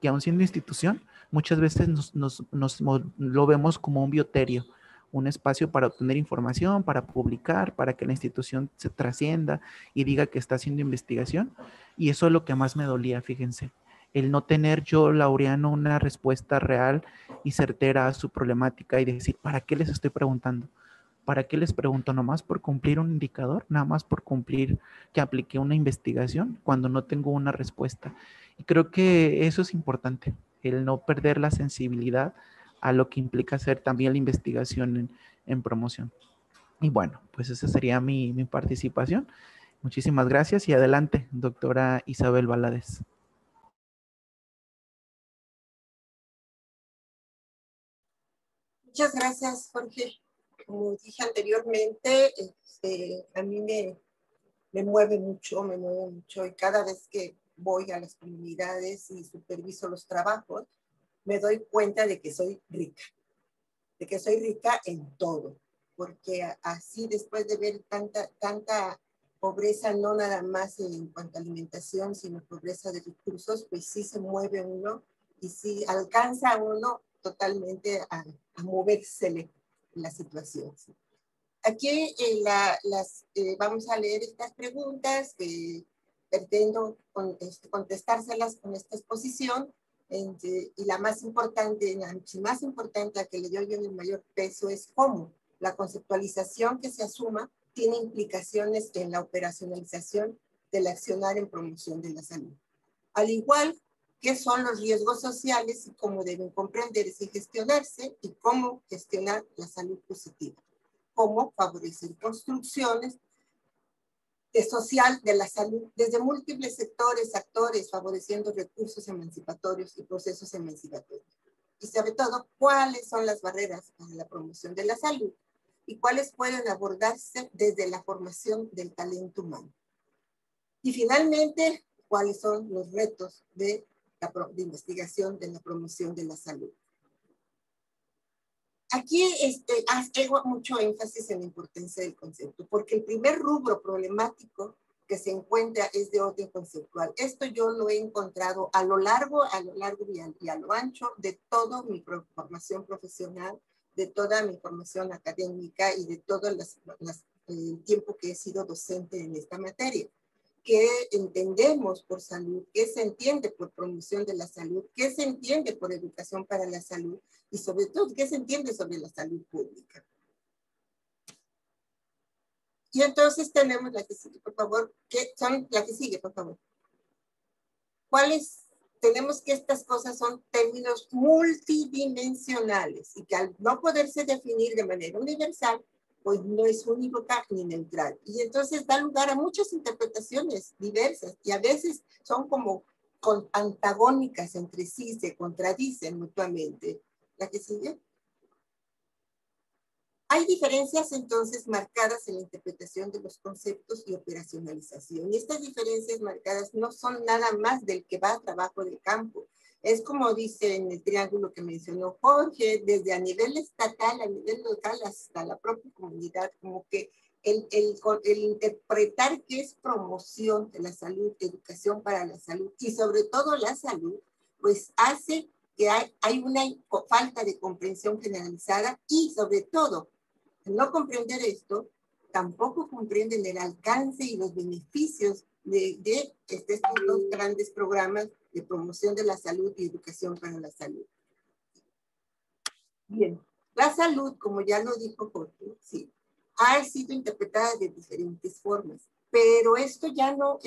Speaker 2: Que aún siendo institución, muchas veces lo vemos como un bioterio, un espacio para obtener información, para publicar, para que la institución se trascienda y diga que está haciendo investigación. Y eso es lo que más me dolía, fíjense. El no tener yo, Laureano, una respuesta real y certera a su problemática y decir, ¿para qué les estoy preguntando? ¿Para qué les pregunto? ¿Nomás por cumplir un indicador? ¿Nada más por cumplir que apliqué una investigación cuando no tengo una respuesta? Y creo que eso es importante, el no perder la sensibilidad a lo que implica hacer también la investigación en promoción. Y bueno, pues esa sería mi participación. Muchísimas gracias y adelante, doctora Isabel Valadez.
Speaker 3: Muchas gracias, Jorge. Como dije anteriormente, a mí me mueve mucho y cada vez que voy a las comunidades y superviso los trabajos, me doy cuenta de que soy rica en todo, porque así después de ver tanta pobreza, no nada más en cuanto a alimentación, sino pobreza de recursos, pues sí se mueve uno y sí alcanza a uno totalmente a movérsele la situación. ¿Sí? Aquí vamos a leer estas preguntas que pretendo contestárselas con esta exposición. Y la más importante, la que le doy yo el mayor peso es cómo la conceptualización que se asuma tiene implicaciones en la operacionalización del accionar en promoción de la salud. Al igual que son los riesgos sociales y cómo deben comprenderse y gestionarse y cómo gestionar la salud positiva. Cómo favorecer construcciones social de la salud desde múltiples sectores, actores, favoreciendo recursos emancipatorios y procesos emancipatorios. Y sobre todo, cuáles son las barreras para la promoción de la salud y cuáles pueden abordarse desde la formación del talento humano. Y finalmente, cuáles son los retos de investigación de la promoción de la salud. Aquí hago mucho énfasis en la importancia del concepto, porque el primer rubro problemático que se encuentra es de orden conceptual. Esto yo lo he encontrado a lo largo y a lo ancho de toda mi formación profesional, de toda mi formación académica y de todo el tiempo que he sido docente en esta materia. ¿Qué entendemos por salud? ¿Qué se entiende por promoción de la salud? ¿Qué se entiende por educación para la salud? Y sobre todo, ¿qué se entiende sobre la salud pública? Y entonces tenemos la que sigue, por favor. La que sigue, por favor. Tenemos que estas cosas son términos multidimensionales y que al no poderse definir de manera universal, pues no es unívoca ni neutral. Y entonces da lugar a muchas interpretaciones diversas y a veces son como antagónicas entre sí, se contradicen mutuamente. La que sigue. Hay diferencias entonces marcadas en la interpretación de los conceptos y operacionalización. Y estas diferencias marcadas no son nada más del que va a trabajo de campo. Es como dice en el triángulo que mencionó Jorge, desde a nivel estatal, a nivel local, hasta la propia comunidad, como que el interpretar qué es promoción de la salud, educación para la salud y sobre todo la salud, pues hace que hay una falta de comprensión generalizada y sobre todo, al no comprender esto, tampoco comprenden el alcance y los beneficios de estos dos grandes programas de promoción de la salud y educación para la salud. Bien, la salud, como ya lo dijo Jorge, sí, ha sido interpretada de diferentes formas, pero estamos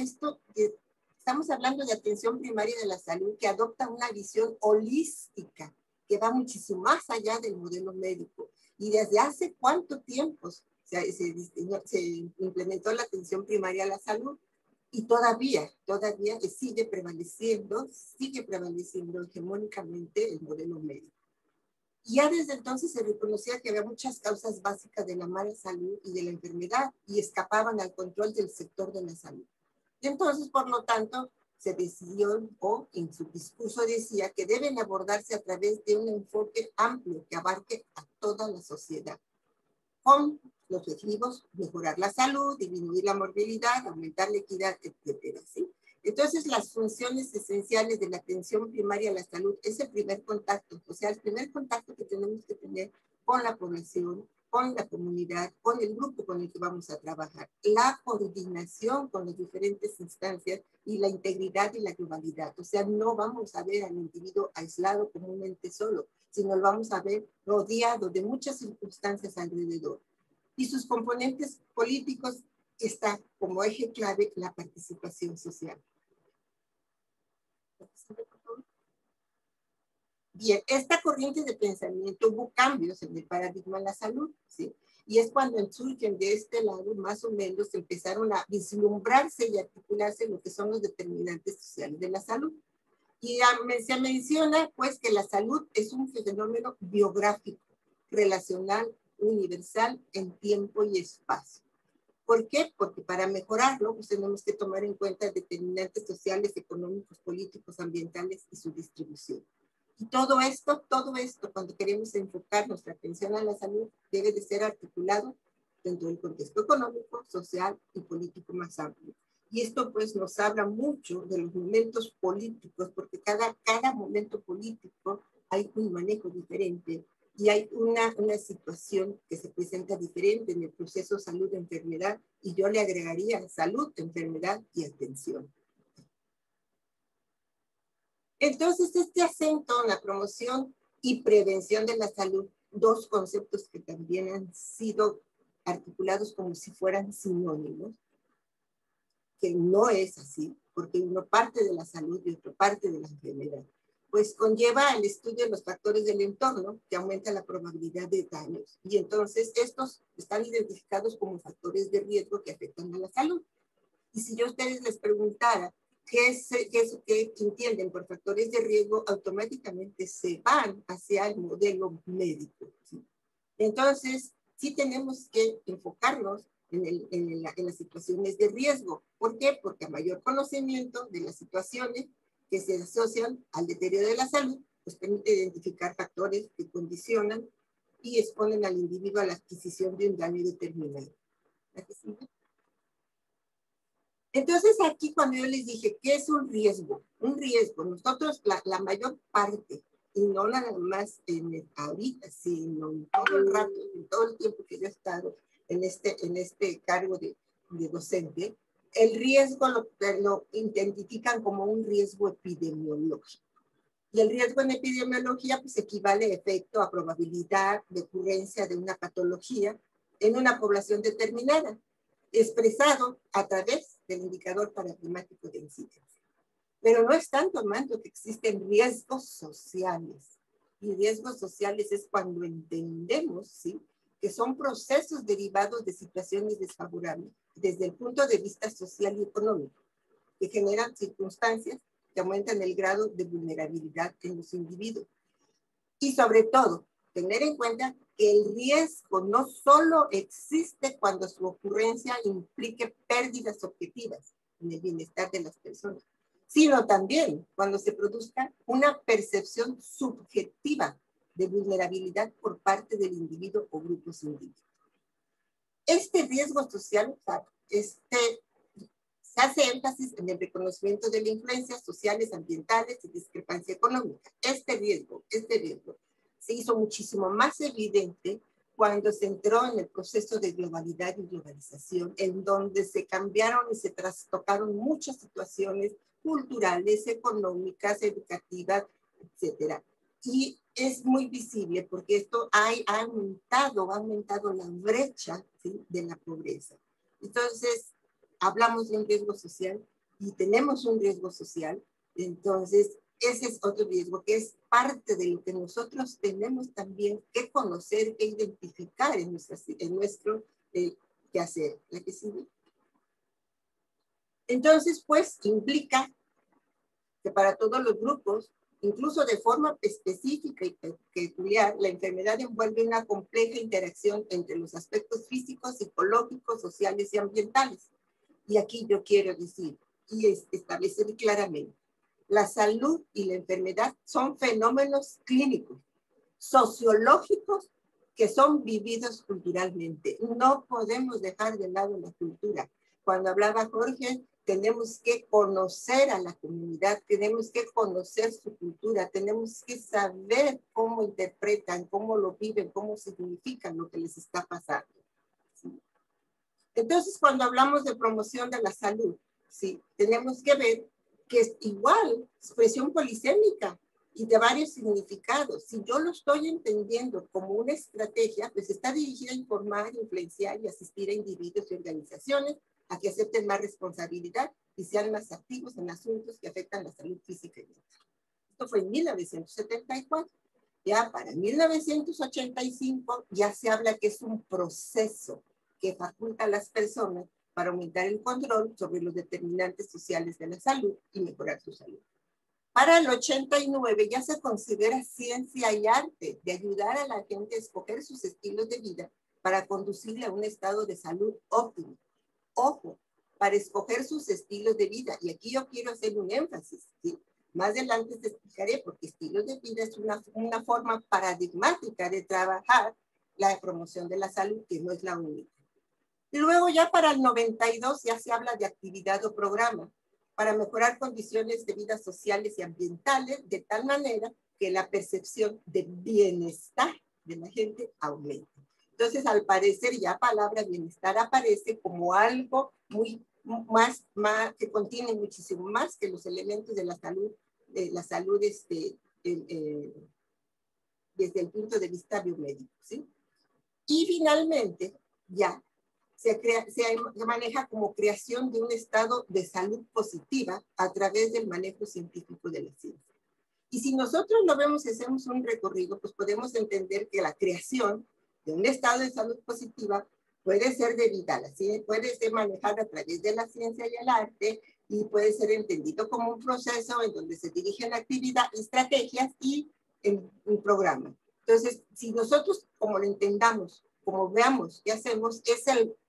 Speaker 3: hablando de atención primaria de la salud que adopta una visión holística que va muchísimo más allá del modelo médico. ¿Y desde hace cuánto tiempo se implementó la atención primaria a la salud? Y todavía sigue prevaleciendo hegemónicamente el modelo médico. Y ya desde entonces se reconocía que había muchas causas básicas de la mala salud y de la enfermedad y escapaban al control del sector de la salud. Y entonces, por lo tanto, se decidió, o en su discurso decía, que deben abordarse a través de un enfoque amplio que abarque a toda la sociedad, con los objetivos: mejorar la salud, disminuir la morbilidad, aumentar la equidad, etcétera, ¿sí? Entonces, las funciones esenciales de la atención primaria a la salud es el primer contacto, o sea, el primer contacto que tenemos que tener con la población, con la comunidad, con el grupo con el que vamos a trabajar, la coordinación con las diferentes instancias y la integridad y la globalidad. O sea, no vamos a ver al individuo aislado como un ente solo, sino lo vamos a ver rodeado de muchas circunstancias alrededor. Y sus componentes políticos está como eje clave la participación social. Bien, esta corriente de pensamiento hubo cambios en el paradigma de la salud, ¿sí? Y es cuando surgen de este lado, más o menos, empezaron a vislumbrarse y articularse lo que son los determinantes sociales de la salud. Y se menciona, pues, que la salud es un fenómeno biográfico, relacional, universal en tiempo y espacio. ¿Por qué? Porque para mejorarlo, pues, tenemos que tomar en cuenta determinantes sociales, económicos, políticos, ambientales y su distribución. Y todo esto, cuando queremos enfocar nuestra atención a la salud, debe de ser articulado dentro del contexto económico, social y político más amplio. Y esto pues nos habla mucho de los momentos políticos, porque cada momento político hay un manejo diferente y hay una situación que se presenta diferente en el proceso salud-enfermedad, y yo le agregaría salud, enfermedad y atención. Entonces, este acento en la promoción y prevención de la salud, dos conceptos que también han sido articulados como si fueran sinónimos, que no es así, porque uno parte de la salud y otro parte de la enfermedad, pues conlleva el estudio de los factores del entorno que aumenta la probabilidad de daños. Y entonces estos están identificados como factores de riesgo que afectan a la salud. Y si yo a ustedes les preguntara qué entienden por factores de riesgo, automáticamente se van hacia el modelo médico, ¿sí? Entonces, sí tenemos que enfocarnos en las situaciones de riesgo. ¿Por qué? Porque a mayor conocimiento de las situaciones que se asocian al deterioro de la salud, pues permite identificar factores que condicionan y exponen al individuo a la adquisición de un daño determinado. Entonces aquí cuando yo les dije, ¿qué es un riesgo? Un riesgo, nosotros la mayor parte, y no nada más ahorita, sino en todo el rato, en todo el tiempo que yo he estado en este cargo de docente, el riesgo lo identifican como un riesgo epidemiológico. Y el riesgo en epidemiología pues equivale efecto a probabilidad de ocurrencia de una patología en una población determinada, expresado a través del indicador paradigmático de incidencia. Pero no están tomando que existen riesgos sociales. Y riesgos sociales es cuando entendemos, ¿sí?, que son procesos derivados de situaciones desfavorables desde el punto de vista social y económico, que generan circunstancias que aumentan el grado de vulnerabilidad en los individuos. Y sobre todo, tener en cuenta que el riesgo no solo existe cuando su ocurrencia implique pérdidas objetivas en el bienestar de las personas, sino también cuando se produzca una percepción subjetiva de vulnerabilidad por parte del individuo o grupos individuos. Este riesgo social, se hace énfasis en el reconocimiento de las influencias sociales, ambientales y discrepancia económica. Este riesgo se hizo muchísimo más evidente cuando se entró en el proceso de globalidad y globalización, en donde se cambiaron y se trastocaron muchas situaciones culturales, económicas, educativas, etcétera. Y es muy visible porque esto ha aumentado la brecha, ¿sí?, de la pobreza. Entonces, hablamos de un riesgo social y tenemos un riesgo social, entonces ese es otro riesgo que es parte de lo que nosotros tenemos también que conocer, que identificar en nuestro quehacer. ¿La que sigue? Entonces, pues, implica que para todos los grupos, incluso de forma específica y peculiar, la enfermedad envuelve una compleja interacción entre los aspectos físicos, psicológicos, sociales y ambientales. Y aquí yo quiero decir y establecer claramente, la salud y la enfermedad son fenómenos clínicos, sociológicos, que son vividos culturalmente. No podemos dejar de lado la cultura. Cuando hablaba Jorge, tenemos que conocer a la comunidad, tenemos que conocer su cultura, tenemos que saber cómo interpretan, cómo lo viven, cómo significan lo que les está pasando. ¿Sí? Entonces, cuando hablamos de promoción de la salud, sí, tenemos que ver que es igual expresión polisémica. y de varios significados. Si yo lo estoy entendiendo como una estrategia, pues está dirigida a informar, influenciar y asistir a individuos y organizaciones a que acepten más responsabilidad y sean más activos en asuntos que afectan la salud física y mental. Esto fue en 1974. Ya para 1985 ya se habla que es un proceso que faculta a las personas para aumentar el control sobre los determinantes sociales de la salud y mejorar su salud. Para el 89 ya se considera ciencia y arte de ayudar a la gente a escoger sus estilos de vida para conducirle a un estado de salud óptimo. Ojo, para escoger sus estilos de vida. Y aquí yo quiero hacer un énfasis, ¿sí? Más adelante te explicaré porque estilos de vida es una forma paradigmática de trabajar la promoción de la salud, que no es la única. Y luego ya para el 92 ya se habla de actividad o programa para mejorar condiciones de vida sociales y ambientales de tal manera que la percepción de bienestar de la gente aumente. Entonces, al parecer, ya palabra bienestar aparece como algo más que contiene muchísimo más que los elementos de la salud desde el punto de vista biomédico, ¿sí? Y finalmente, ya se maneja como creación de un estado de salud positiva a través del manejo científico de la ciencia. Y si nosotros lo vemos y hacemos un recorrido, pues podemos entender que la creación de un estado de salud positiva puede ser debida a la ciencia, puede ser manejada a través de la ciencia y el arte, y puede ser entendido como un proceso en donde se dirigen actividades, estrategias y un programa. Entonces, si nosotros, como lo entendamos, como veamos qué hacemos, es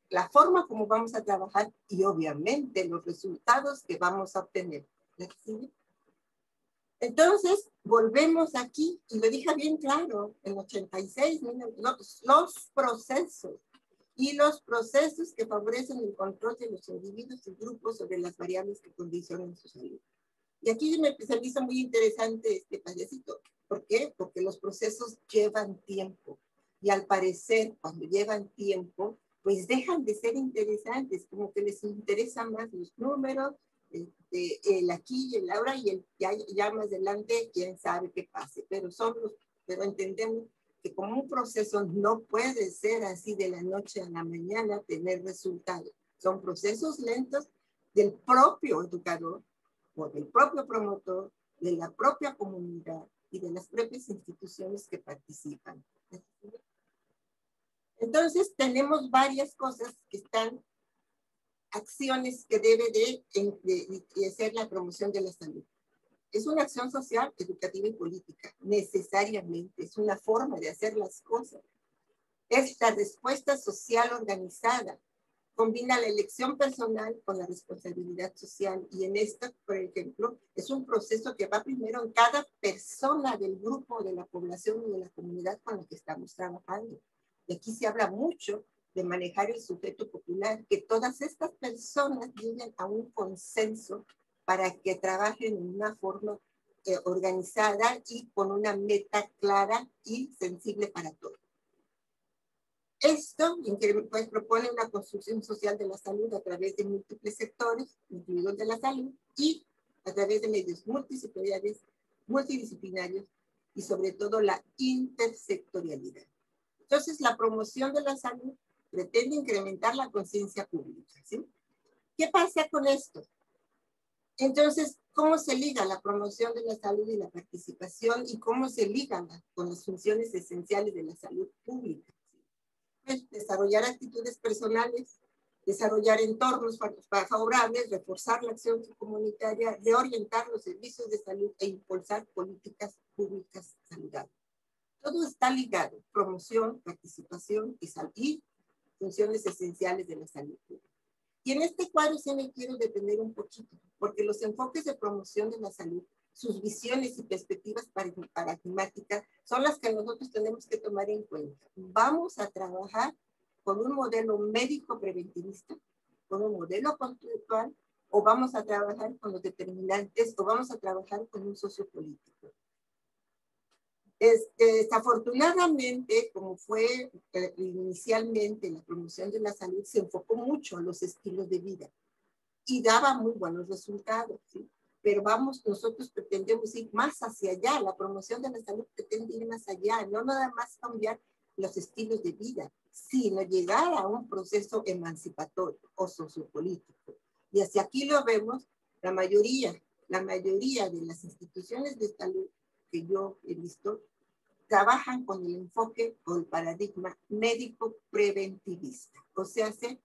Speaker 3: la forma como vamos a trabajar y obviamente los resultados que vamos a obtener. ¿Sí? Entonces, volvemos aquí, y lo dije bien claro, en 86, los procesos, y los procesos que favorecen el control de los individuos y grupos sobre las variables que condicionan su salud. Y aquí se me hizo muy interesante este pedacito. ¿Por qué? Porque los procesos llevan tiempo, y al parecer, cuando llevan tiempo, pues dejan de ser interesantes, como que les interesan más los números, el aquí y el ahora, y ya más adelante, quién sabe qué pase, pero entendemos que como un proceso no puede ser así de la noche a la mañana tener resultados. Son procesos lentos del propio educador, o del propio promotor, de la propia comunidad y de las propias instituciones que participan. Entonces, tenemos varias cosas que están, acciones que debe de hacer la promoción de la salud. Es una acción social, educativa y política, necesariamente. Es una forma de hacer las cosas. Es la respuesta social organizada. Combina la elección personal con la responsabilidad social. Y en esto, por ejemplo, es un proceso que va primero en cada persona del grupo, de la población o de la comunidad con la que estamos trabajando. Y aquí se habla mucho de manejar el sujeto popular, que todas estas personas lleguen a un consenso para que trabajen en una forma organizada y con una meta clara y sensible para todos. Esto pues, propone una construcción social de la salud a través de múltiples sectores, incluidos de la salud, y a través de medios multidisciplinarios y sobre todo la intersectorialidad. Entonces, la promoción de la salud pretende incrementar la conciencia pública, ¿sí? ¿Qué pasa con esto? Entonces, ¿cómo se liga la promoción de la salud y la participación y cómo se liga con las funciones esenciales de la salud pública? Pues, desarrollar actitudes personales, desarrollar entornos favorables, reforzar la acción comunitaria, reorientar los servicios de salud e impulsar políticas públicas saludables. Todo está ligado, promoción, participación y funciones esenciales de la salud pública. Y en este cuadro sí me quiero detener un poquito, porque los enfoques de promoción de la salud, sus visiones y perspectivas paradigmáticas son las que nosotros tenemos que tomar en cuenta. Vamos a trabajar con un modelo médico preventivista, con un modelo conductual, o vamos a trabajar con los determinantes, o vamos a trabajar con un sociopolítico. Desafortunadamente, como fue inicialmente la promoción de la salud, se enfocó mucho en los estilos de vida y daba muy buenos resultados, ¿sí? pero nosotros pretendemos ir más hacia allá, la promoción de la salud pretende ir más allá, no nada más cambiar los estilos de vida, sino llegar a un proceso emancipatorio o sociopolítico. Y hacia aquí lo vemos, la mayoría de las instituciones de salud que yo he visto trabajan con el enfoque o el paradigma médico-preventivista, o sea, hace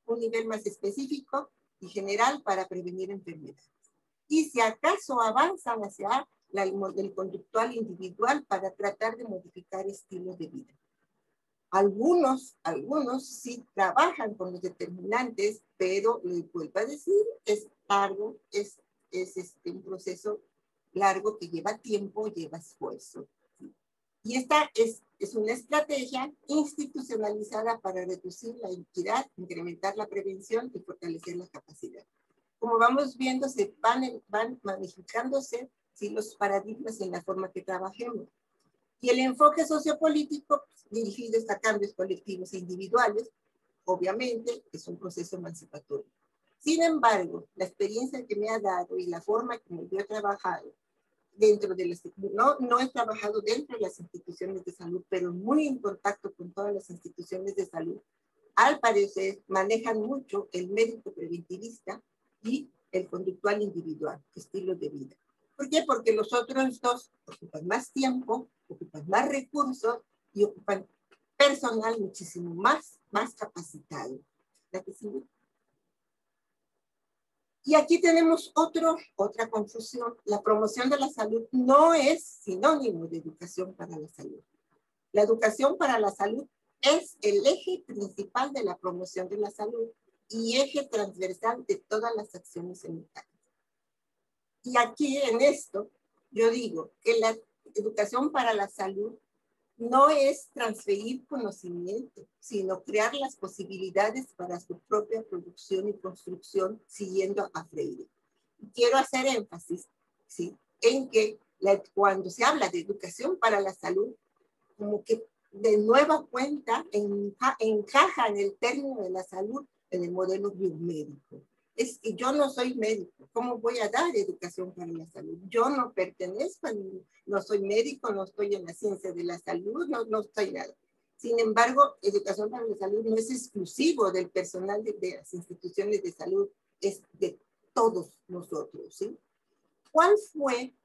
Speaker 3: un nivel más específico y general para prevenir enfermedades. Y si acaso avanzan hacia el conductual individual para tratar de modificar estilos de vida. Algunos sí trabajan con los determinantes, pero le vuelvo a decir, es largo, es un proceso largo que lleva tiempo, lleva esfuerzo. Y esta es una estrategia institucionalizada para reducir la inequidad, incrementar la prevención y fortalecer la capacidad. Como vamos viendo, se van modificándose los paradigmas en la forma que trabajemos. Y el enfoque sociopolítico, dirigido a cambios colectivos e individuales, obviamente es un proceso emancipatorio. Sin embargo, la experiencia que me ha dado y la forma como yo he trabajado, no he trabajado dentro de las instituciones de salud, pero muy en contacto con todas las instituciones de salud, al parecer manejan mucho el médico preventivista y el conductual individual, estilo de vida. ¿Por qué? Porque los otros dos ocupan más tiempo, ocupan más recursos y ocupan personal muchísimo más capacitado. ¿La que sigue? Y aquí tenemos otra confusión. La promoción de la salud no es sinónimo de educación para la salud. La educación para la salud es el eje principal de la promoción de la salud y eje transversal de todas las acciones sanitarias. Y aquí en esto, yo digo que la educación para la salud no es transferir conocimiento, sino crear las posibilidades para su propia producción y construcción siguiendo a Freire. Quiero hacer énfasis, ¿sí?, en que cuando se habla de educación para la salud, como que de nueva cuenta encaja en el término de la salud en el modelo biomédico. Es que yo no soy médico, ¿cómo voy a dar educación para la salud? Yo no pertenezco, no soy médico, no estoy en la ciencia de la salud, no estoy nada. Sin embargo, educación para la salud no es exclusivo del personal de las instituciones de salud, es de todos nosotros, ¿sí? ¿Cuál fue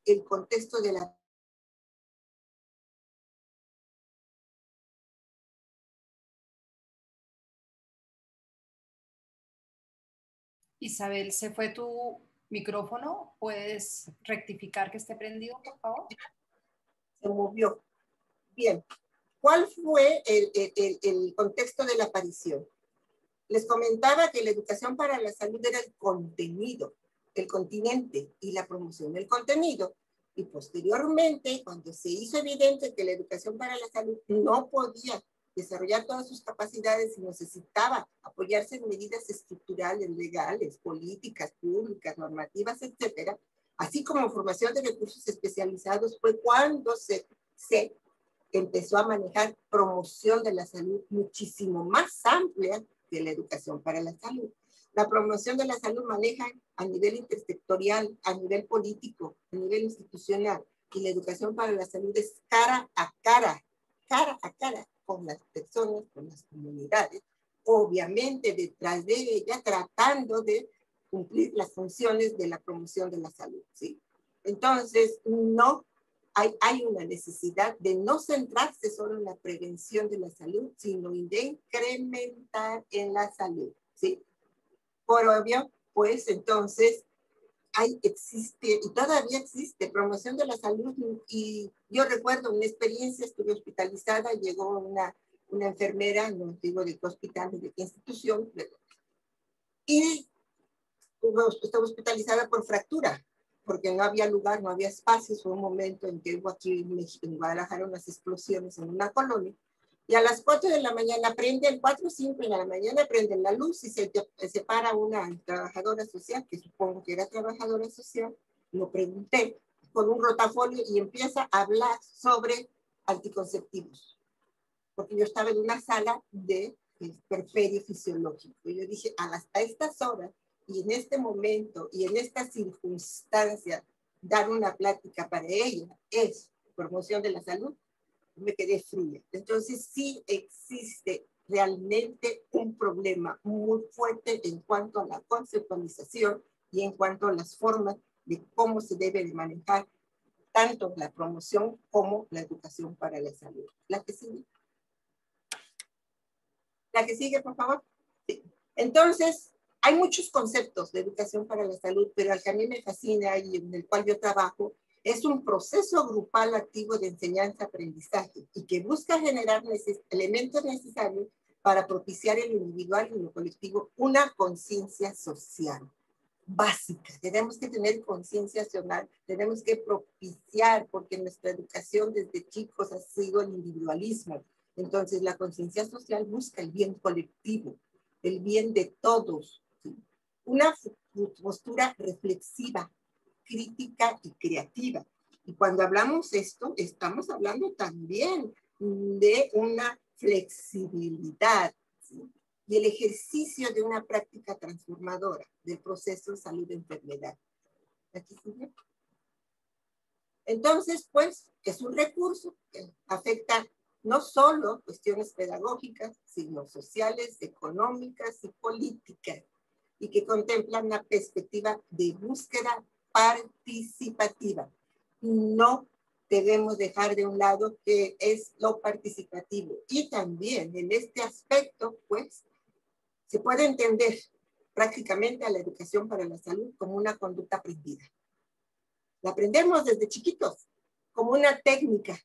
Speaker 3: el contexto de la
Speaker 1: Isabel, ¿se fue tu micrófono? ¿Puedes rectificar que esté prendido, por favor?
Speaker 3: Se movió. Bien. ¿Cuál fue el contexto de la aparición? Les comentaba que la educación para la salud era el contenido, el continente y la promoción del contenido. Y posteriormente, cuando se hizo evidente que la educación para la salud no podía desarrollar todas sus capacidades y necesitaba apoyarse en medidas estructurales, legales, políticas, públicas, normativas, etcétera, así como formación de recursos especializados, fue cuando se empezó a manejar promoción de la salud muchísimo más amplia que la educación para la salud. La promoción de la salud maneja a nivel intersectorial, a nivel político, a nivel institucional, y la educación para la salud es cara a cara con las personas, con las comunidades, obviamente detrás de ella tratando de cumplir las funciones de la promoción de la salud, ¿sí? Entonces, no hay una necesidad de no centrarse solo en la prevención de la salud, sino de incrementar en la salud, ¿sí? Por obvio, pues entonces existe y todavía existe promoción de la salud. Y yo recuerdo una experiencia, estuve hospitalizada, llegó una enfermera, no digo de qué hospital ni de qué institución, y estuve hospitalizada por fractura, porque no había lugar, no había espacio. Fue un momento en que hubo aquí en México, en Guadalajara, unas explosiones en una colonia, y a las 4 de la mañana prenden, 4 o 5 de la mañana prenden la luz y se para una trabajadora social, que supongo que era trabajadora social, lo pregunté, con un rotafolio y empieza a hablar sobre anticonceptivos, porque yo estaba en una sala de perferio fisiológico. Y yo dije, a estas horas, y en este momento y en esta circunstancia dar una plática para ella es promoción de la salud, me quedé fría. Entonces sí existe realmente un problema muy fuerte en cuanto a la conceptualización y en cuanto a las formas de cómo se debe de manejar tanto la promoción como la educación para la salud. La que sigue. La que sigue, por favor. Sí. Entonces, hay muchos conceptos de educación para la salud, pero el que a mí me fascina y en el cual yo trabajo es un proceso grupal activo de enseñanza-aprendizaje y que busca generar elementos necesarios para propiciar en lo individual y en lo colectivo una conciencia social básica. Tenemos que tener conciencia social, tenemos que propiciar, porque nuestra educación desde chicos ha sido el individualismo. Entonces, la conciencia social busca el bien colectivo, el bien de todos. ¿Sí? Una postura reflexiva, crítica y creativa. Y cuando hablamos esto, estamos hablando también de una flexibilidad, ¿sí? Y el ejercicio de una práctica transformadora del proceso de salud-enfermedad. Aquí sigue. Entonces, pues, es un recurso que afecta no solo cuestiones pedagógicas, sino sociales, económicas y políticas, y que contemplan una perspectiva de búsqueda participativa. No debemos dejar de un lado que es lo participativo. Y también en este aspecto, pues, se puede entender prácticamente a la educación para la salud como una conducta aprendida. La aprendemos desde chiquitos, como una técnica.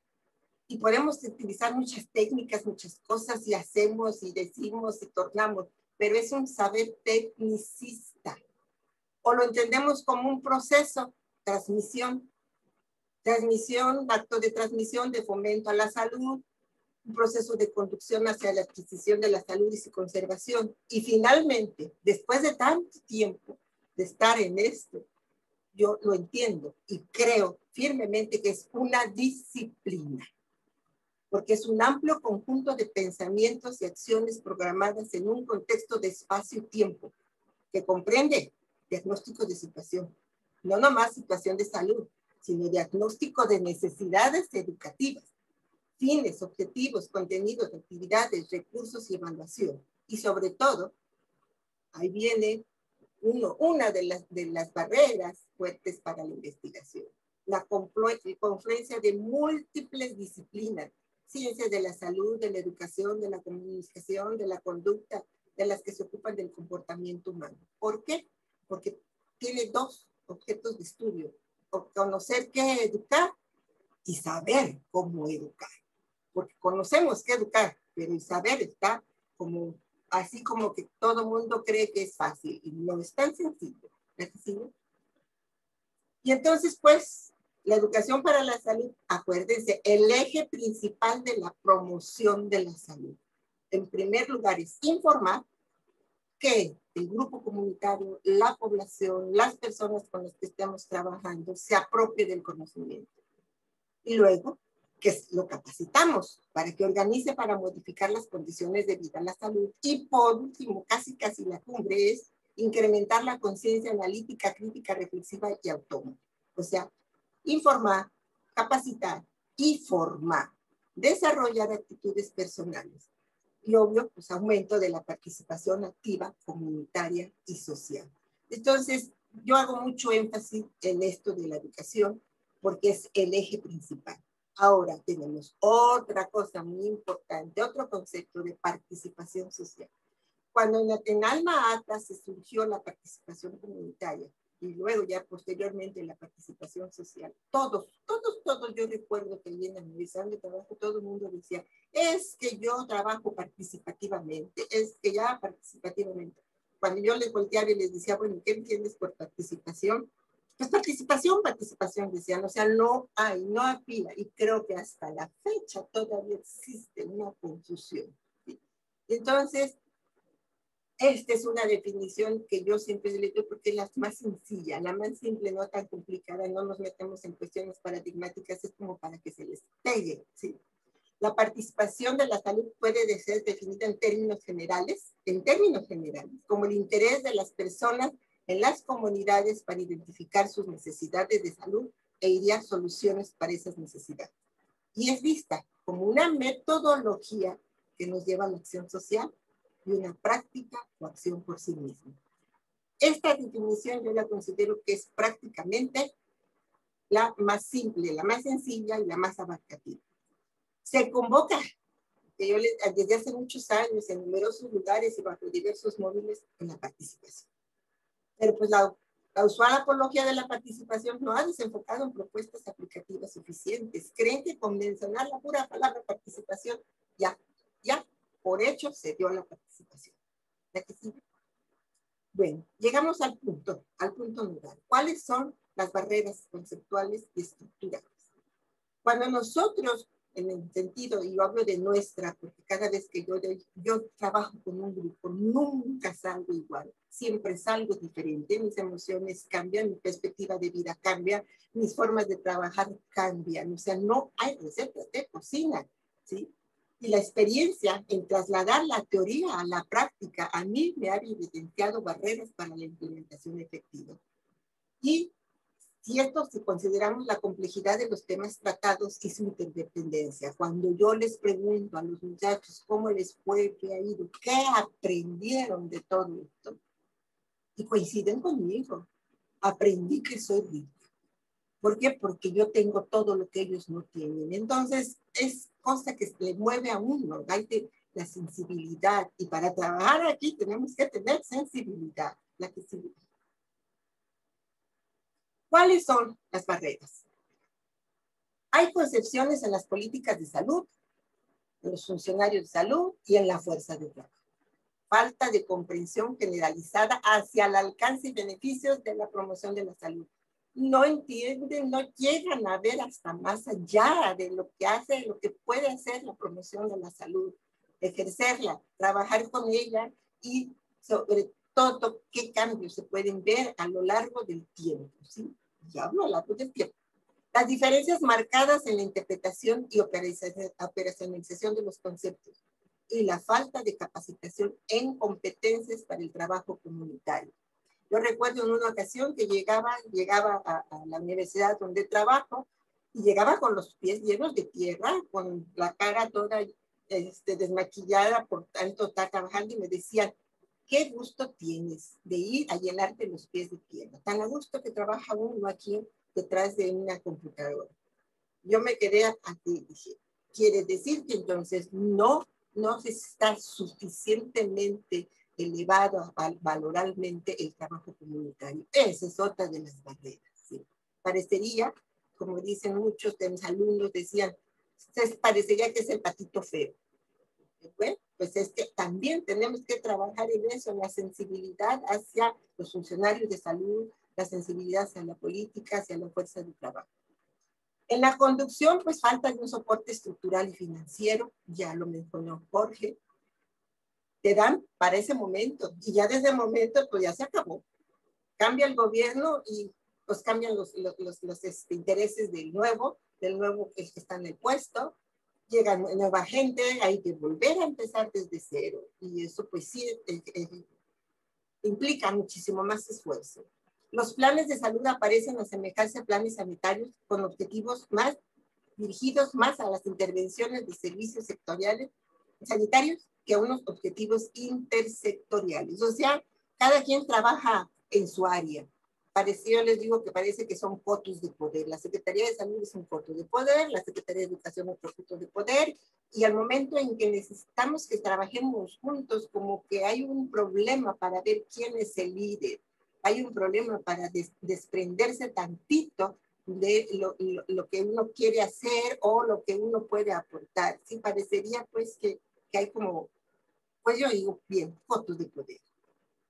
Speaker 3: Y podemos utilizar muchas técnicas, muchas cosas, y hacemos, y decimos, y tornamos, pero es un saber tecnicista. O lo entendemos como un proceso, transmisión, acto de transmisión, de fomento a la salud, un proceso de conducción hacia la adquisición de la salud y su conservación. Y finalmente, después de tanto tiempo de estar en esto, yo lo entiendo y creo firmemente que es una disciplina, porque es un amplio conjunto de pensamientos y acciones programadas en un contexto de espacio-tiempo que comprende diagnóstico de situación, no nomás situación de salud, sino diagnóstico de necesidades educativas, fines, objetivos, contenidos, actividades, recursos y evaluación. Y sobre todo, ahí viene una de las barreras fuertes para la investigación, la confluencia de múltiples disciplinas, ciencias de la salud, de la educación, de la comunicación, de la conducta, de las que se ocupan del comportamiento humano. ¿Por qué? Porque tiene dos objetos de estudio: conocer qué educar y saber cómo educar. Porque conocemos qué educar, pero el saber está como, así como que todo mundo cree que es fácil, y no es tan sencillo. ¿Sí? Y entonces, pues, la educación para la salud, acuérdense, el eje principal de la promoción de la salud. En primer lugar es informar que el grupo comunitario, la población, las personas con las que estemos trabajando se apropie del conocimiento. Y luego, que lo capacitamos para que organice para modificar las condiciones de vida, la salud. Y por último, casi la cumbre es incrementar la conciencia analítica, crítica, reflexiva y autónoma. O sea, informar, capacitar y formar, desarrollar actitudes personales. Y obvio, pues aumento de la participación activa, comunitaria y social. Entonces, yo hago mucho énfasis en esto de la educación porque es el eje principal. Ahora tenemos otra cosa muy importante, otro concepto de participación social. Cuando en Alma Ata se surgió la participación comunitaria y luego ya posteriormente la participación social, todos, yo recuerdo que en la universidad de trabajo todo el mundo decía, es que yo trabajo participativamente, es que ya participativamente. Cuando yo les volteaba y les decía, bueno, ¿qué entiendes por participación? Pues participación, decían, o sea, no había, y creo que hasta la fecha todavía existe una confusión. ¿Sí? Entonces, esta es una definición que yo siempre le doy porque es la más sencilla, la más simple, no tan complicada, no nos metemos en cuestiones paradigmáticas, es como para que se les pegue, ¿sí? La participación de la salud puede ser definida en términos generales, como el interés de las personas en las comunidades para identificar sus necesidades de salud e idear soluciones para esas necesidades. Y es vista como una metodología que nos lleva a la acción social y una práctica o acción por sí misma. Esta definición yo la considero que es prácticamente la más simple, la más sencilla y la más abarcativa. Se convoca, que yo desde hace muchos años en numerosos lugares y bajo diversos móviles, en la participación. Pero pues la usual apología de la participación no ha desenfocado en propuestas aplicativas suficientes. Creen que con mencionar la pura palabra participación, ya, por hecho se dio la participación. ¿Ya que sí? Bueno, llegamos al punto nodal. ¿Cuáles son las barreras conceptuales y estructurales? Cuando nosotros, en el sentido, y yo hablo de nuestra, porque cada vez que yo trabajo con un grupo, nunca salgo igual, siempre salgo diferente, mis emociones cambian, mi perspectiva de vida cambia, mis formas de trabajar cambian, o sea, no hay recetas de cocina, ¿sí? Y la experiencia en trasladar la teoría a la práctica a mí me ha evidenciado barreras para la implementación efectiva. Y si esto, si consideramos la complejidad de los temas tratados y su interdependencia, cuando yo les pregunto a los muchachos cómo les fue, qué ha ido, qué aprendieron de todo esto, y coinciden conmigo, aprendí que soy rica. ¿Por qué? Porque yo tengo todo lo que ellos no tienen. Entonces, es cosa que le mueve a uno, la sensibilidad. Y para trabajar aquí tenemos que tener sensibilidad. La que sigue. ¿Cuáles son las barreras? Hay concepciones en las políticas de salud, en los funcionarios de salud y en la fuerza de trabajo. Falta de comprensión generalizada hacia el alcance y beneficios de la promoción de la salud. No entienden, no llegan a ver hasta más allá de lo que hace, lo que puede hacer la promoción de la salud, ejercerla, trabajar con ella y sobre todo qué cambios se pueden ver a lo largo del tiempo, ¿sí? Ya hablo a lo largo del tiempo. Las diferencias marcadas en la interpretación y operacionalización de los conceptos y la falta de capacitación en competencias para el trabajo comunitario. Yo recuerdo en una ocasión que llegaba a la universidad donde trabajo y llegaba con los pies llenos de tierra, con la cara toda desmaquillada por tanto estar trabajando y me decían, qué gusto tienes de ir a llenarte los pies de tierra. Tan a gusto que trabaja uno aquí detrás de una computadora. Yo me quedé aquí y dije, quiere decir que entonces no se está suficientemente elevado valoralmente el trabajo comunitario. Esa es otra de las barreras. ¿Sí? Parecería, como dicen muchos de mis alumnos, decían, parecería que es el patito feo. Bueno, pues es que también tenemos que trabajar en eso, en la sensibilidad hacia los funcionarios de salud, la sensibilidad hacia la política, hacia la fuerza de trabajo. En la conducción, pues falta de un soporte estructural y financiero, ya lo mencionó Jorge, te dan para ese momento, y ya desde el momento, pues ya se acabó. Cambia el gobierno y pues cambian los intereses del nuevo que está en el puesto, llega nueva gente, hay que volver a empezar desde cero, y eso pues sí implica muchísimo más esfuerzo. Los planes de salud aparecen a semejarse a planes sanitarios con objetivos más dirigidos más a las intervenciones de servicios sectoriales sanitarios que a unos objetivos intersectoriales. O sea, cada quien trabaja en su área. Yo les digo que parece que son cotos de poder. La Secretaría de Salud es un coto de poder, la Secretaría de Educación otro coto de poder, y al momento en que necesitamos que trabajemos juntos, como que hay un problema para ver quién es el líder, hay un problema para desprenderse tantito de lo que uno quiere hacer o lo que uno puede aportar. Sí, parecería pues que hay como, pues yo digo bien, cotos de poder.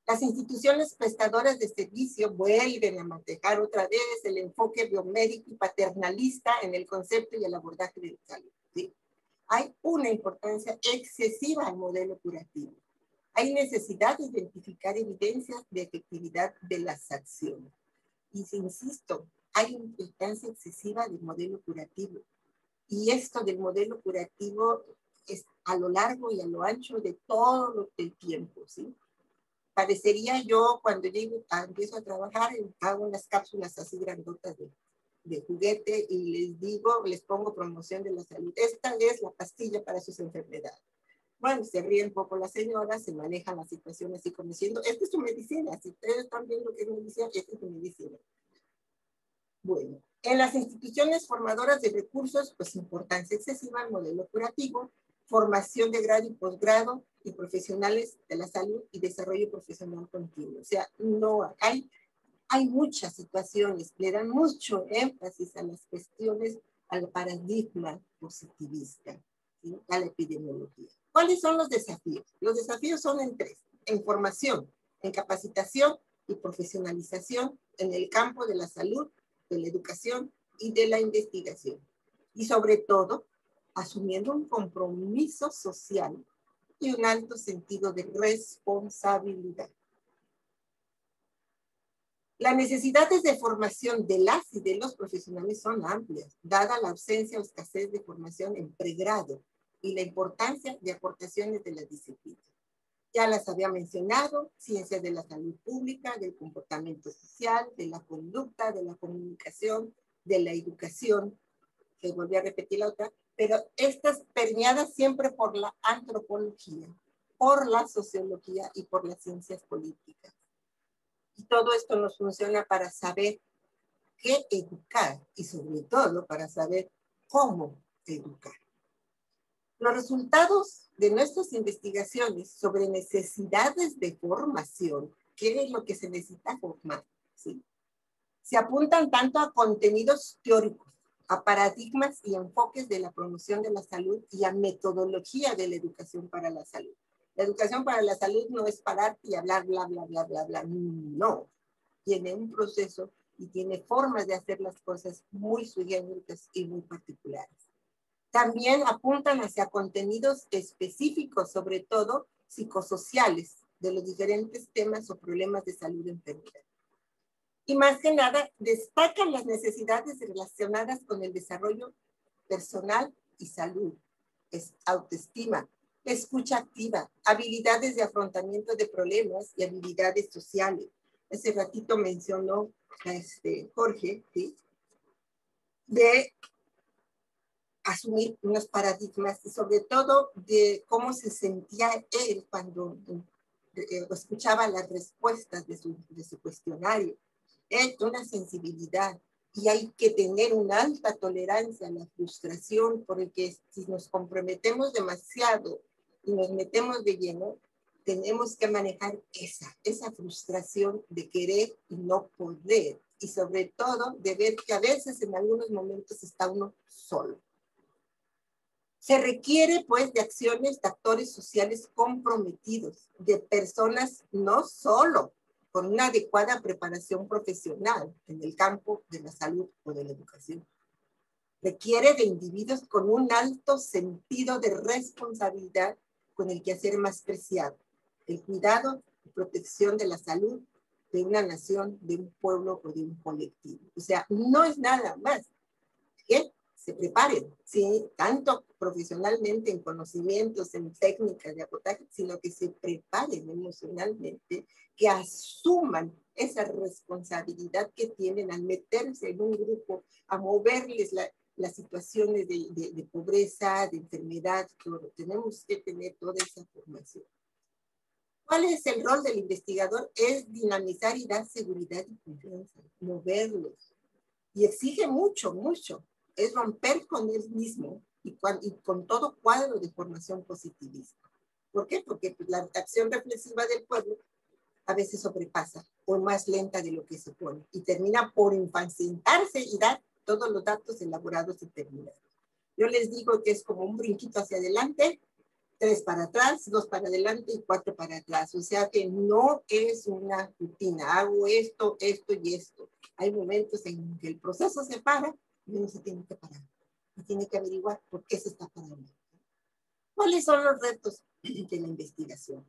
Speaker 3: Las instituciones prestadoras de servicio vuelven a manejar otra vez el enfoque biomédico y paternalista en el concepto y el abordaje de salud. ¿Sí? Hay una importancia excesiva al modelo curativo. Hay necesidad de identificar evidencias de efectividad de las acciones. Y insisto, hay importancia excesiva del modelo curativo. Y esto del modelo curativo es a lo largo y a lo ancho de todo el tiempo, ¿sí? Parecería yo, cuando empiezo a trabajar, hago unas cápsulas así grandotas de juguete y les digo, les pongo promoción de la salud. Esta es la pastilla para sus enfermedades. Bueno, se ríe un poco la señora, se maneja la situación así como diciendo, esta es tu medicina. Si ustedes están viendo que es medicina, esta es tu medicina. Bueno, en las instituciones formadoras de recursos, pues importancia excesiva al modelo curativo, formación de grado y posgrado y profesionales de la salud y desarrollo profesional continuo. O sea, no hay muchas situaciones, le dan mucho énfasis a las cuestiones, al paradigma positivista, ¿sí? A la epidemiología. ¿Cuáles son los desafíos? Los desafíos son en tres: en formación, en capacitación y profesionalización en el campo de la salud, de la educación y de la investigación. Y sobre todo, asumiendo un compromiso social y un alto sentido de responsabilidad. Las necesidades de formación de las y de los profesionales son amplias, dada la ausencia o escasez de formación en pregrado y la importancia de aportaciones de las disciplinas. Ya las había mencionado: ciencias de la salud pública, del comportamiento social, de la conducta, de la comunicación, de la educación, que volví a repetir la otra, pero estas permeadas siempre por la antropología, por la sociología y por las ciencias políticas. Y todo esto nos funciona para saber qué educar y sobre todo para saber cómo educar. Los resultados de nuestras investigaciones sobre necesidades de formación, qué es lo que se necesita formar, ¿sí? Se apuntan tanto a contenidos teóricos, a paradigmas y enfoques de la promoción de la salud y a metodología de la educación para la salud. La educación para la salud no es parar y hablar bla, bla, bla, bla, bla. No. Tiene un proceso y tiene formas de hacer las cosas muy sugerientes y muy particulares. También apuntan hacia contenidos específicos, sobre todo psicosociales, de los diferentes temas o problemas de salud y enfermedad. Y más que nada, destacan las necesidades relacionadas con el desarrollo personal y salud, autoestima, escucha activa, habilidades de afrontamiento de problemas y habilidades sociales. Hace ratito mencionó Jorge, ¿sí? De asumir unos paradigmas y sobre todo de cómo se sentía él cuando escuchaba las respuestas de su cuestionario. Es una sensibilidad y hay que tener una alta tolerancia a la frustración, porque si nos comprometemos demasiado y nos metemos de lleno, tenemos que manejar esa frustración de querer y no poder, y sobre todo de ver que a veces en algunos momentos está uno solo. Se requiere, pues, de acciones de actores sociales comprometidos, de personas no solo con una adecuada preparación profesional en el campo de la salud o de la educación. Requiere de individuos con un alto sentido de responsabilidad con el quehacer más preciado, el cuidado y protección de la salud de una nación, de un pueblo o de un colectivo. O sea, no es nada más que se preparen, ¿sí? Tanto profesionalmente en conocimientos, en técnicas de abordaje, sino que se preparen emocionalmente, que asuman esa responsabilidad que tienen al meterse en un grupo, a moverles las situaciones de pobreza, de enfermedad. Todo. Tenemos que tener toda esa formación. ¿Cuál es el rol del investigador? Es dinamizar y dar seguridad y confianza, moverlos. Y exige mucho, mucho. Es romper con él mismo y con todo cuadro de formación positivista. ¿Por qué? Porque pues, la acción reflexiva del pueblo a veces sobrepasa o es más lenta de lo que se pone y termina por impacientarse y dar todos los datos elaborados y terminados. Yo les digo que es como un brinquito hacia adelante, 3 para atrás, 2 para adelante y 4 para atrás. O sea que no es una rutina. Hago esto, esto y esto. Hay momentos en que el proceso se para y uno se tiene que parar. Y tiene que averiguar por qué se está parando. ¿Cuáles son los retos de la investigación?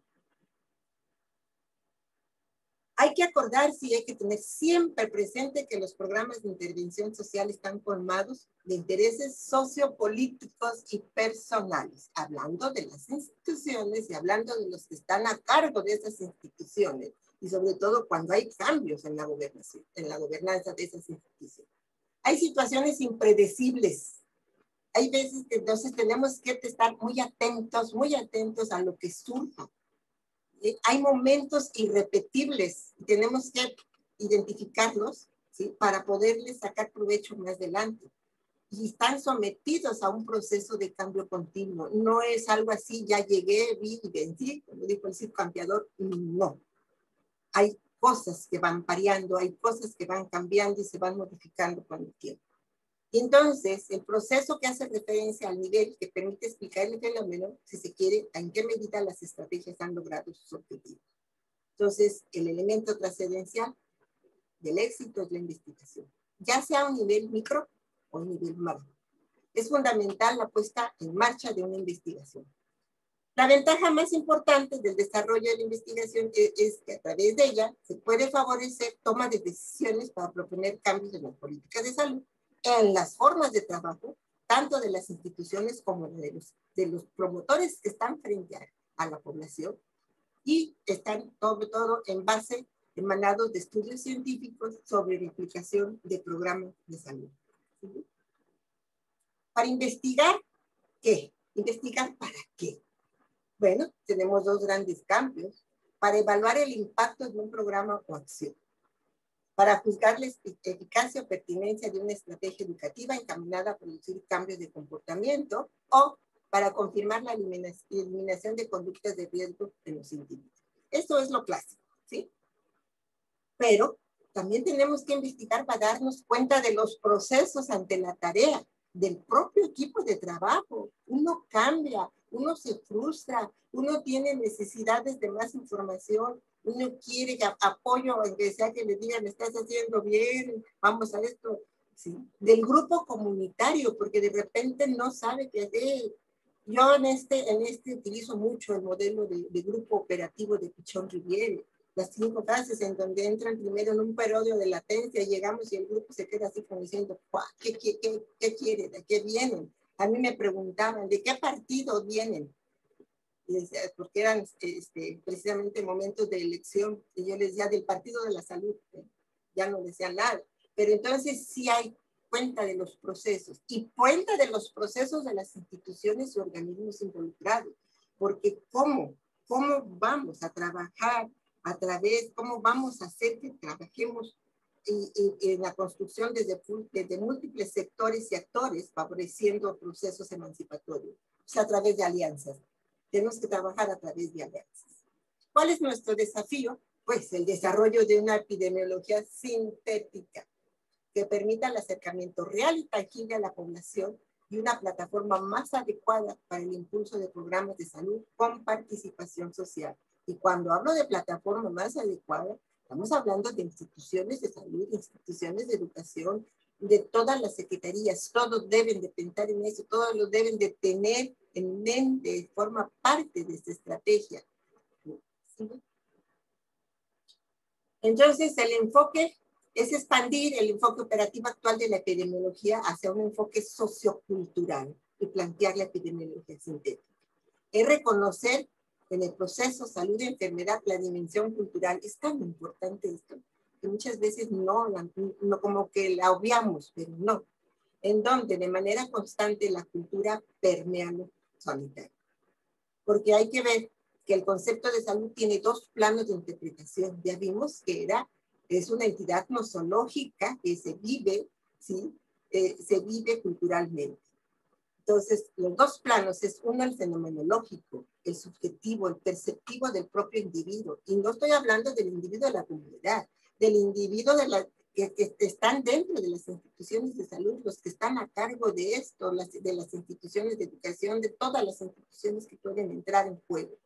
Speaker 3: Hay que acordarse y hay que tener siempre presente que los programas de intervención social están colmados de intereses sociopolíticos y personales, hablando de las instituciones y hablando de los que están a cargo de esas instituciones, y sobre todo cuando hay cambios en la gobernación, en la gobernanza de esas instituciones. Hay situaciones impredecibles. Hay veces que entonces tenemos que estar muy atentos a lo que surja. Hay momentos irrepetibles y tenemos que identificarlos, ¿sí?, para poderles sacar provecho más adelante. Y están sometidos a un proceso de cambio continuo. No es algo así, ya llegué, vi y vencí, como dijo el Cid Campeador. No. Hay cosas que van variando, hay cosas que van cambiando y se van modificando con el tiempo. Y entonces, el proceso que hace referencia al nivel que permite explicar el fenómeno, si se quiere, en qué medida las estrategias han logrado sus objetivos. Entonces, el elemento trascendencial del éxito es la investigación, ya sea a un nivel micro o a un nivel macro. Es fundamental la puesta en marcha de una investigación. La ventaja más importante del desarrollo de la investigación es que a través de ella se puede favorecer toma de decisiones para proponer cambios en las políticas de salud, en las formas de trabajo, tanto de las instituciones como de los promotores que están frente a la población, y están todo en base emanados de estudios científicos sobre la aplicación de programas de salud. ¿Sí? Para investigar, ¿qué? ¿Investigar para qué? Bueno, tenemos dos grandes cambios. Para evaluar el impacto de un programa o acción. Para juzgar la eficacia o pertinencia de una estrategia educativa encaminada a producir cambios de comportamiento, o para confirmar la eliminación de conductas de riesgo en los individuos. Esto es lo clásico, ¿sí? Pero también tenemos que investigar para darnos cuenta de los procesos ante la tarea del propio equipo de trabajo. Uno cambia, uno se frustra, uno tiene necesidades de más información, uno quiere apoyo, aunque sea que le digan, estás haciendo bien, vamos a esto, ¿sí? Del grupo comunitario, porque de repente no sabe qué hacer. Yo en este utilizo mucho el modelo de grupo operativo de Pichon Riviere, las 5 fases en donde entran primero en un periodo de latencia, llegamos y el grupo se queda así como diciendo, ¿qué quieren? ¿De qué vienen? A mí me preguntaban, ¿de qué partido vienen? Y decía, porque eran precisamente momentos de elección, y yo les decía, del Partido de la Salud, ya no decían nada. Pero entonces sí hay cuenta de los procesos, y cuenta de los procesos de las instituciones y organismos involucrados, porque ¿cómo vamos a trabajar a través, cómo vamos a hacer que trabajemos en la construcción desde múltiples sectores y actores, favoreciendo procesos emancipatorios? O sea, a través de alianzas. Tenemos que trabajar a través de alianzas. ¿Cuál es nuestro desafío? Pues el desarrollo de una epidemiología sintética que permita el acercamiento real y tangible a la población y una plataforma más adecuada para el impulso de programas de salud con participación social. Y cuando hablo de plataforma más adecuada, estamos hablando de instituciones de salud, instituciones de educación, de todas las secretarías. Todos deben de pensar en eso, todos lo deben de tener en mente, forma parte de esta estrategia. ¿Sí? Entonces, el enfoque es expandir el enfoque operativo actual de la epidemiología hacia un enfoque sociocultural y plantear la epidemiología sintética. Es reconocer en el proceso salud y enfermedad la dimensión cultural. Es tan importante esto que muchas veces no como que la obviamos, pero no. En donde de manera constante la cultura permea lo sanitario. Porque hay que ver que el concepto de salud tiene dos planos de interpretación. Ya vimos que es una entidad nosológica que se vive, ¿sí? Se vive culturalmente. Entonces, los dos planos es uno el fenomenológico, el subjetivo, el perceptivo del propio individuo. Y no estoy hablando del individuo de la comunidad, del individuo que están dentro de las instituciones de salud, los que están a cargo de esto, de las instituciones de educación, de todas las instituciones que pueden entrar en juego.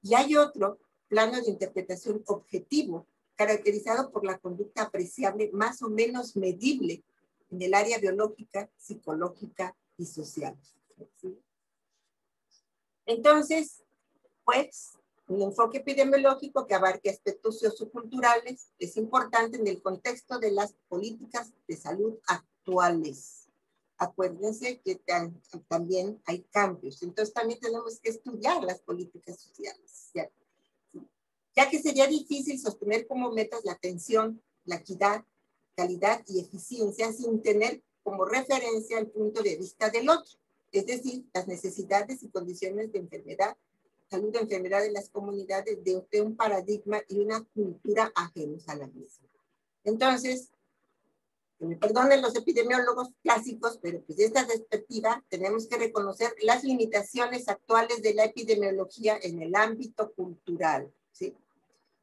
Speaker 3: Y hay otro plano de interpretación objetivo, caracterizado por la conducta apreciable más o menos medible en el área biológica, psicológica y social. ¿Sí? Entonces, pues, Un enfoque epidemiológico que abarque aspectos socioculturales es importante en el contexto de las políticas de salud actuales. Acuérdense que también hay cambios, entonces también tenemos que estudiar las políticas sociales, ya que sería difícil sostener como metas la atención, la equidad, calidad y eficiencia sin tener como referencia el punto de vista del otro, es decir, las necesidades y condiciones de enfermedad, salud de enfermedad de las comunidades de un paradigma y una cultura ajenos a la misma. Entonces, que me perdonen los epidemiólogos clásicos, pero pues de esta perspectiva tenemos que reconocer las limitaciones actuales de la epidemiología en el ámbito cultural, ¿sí?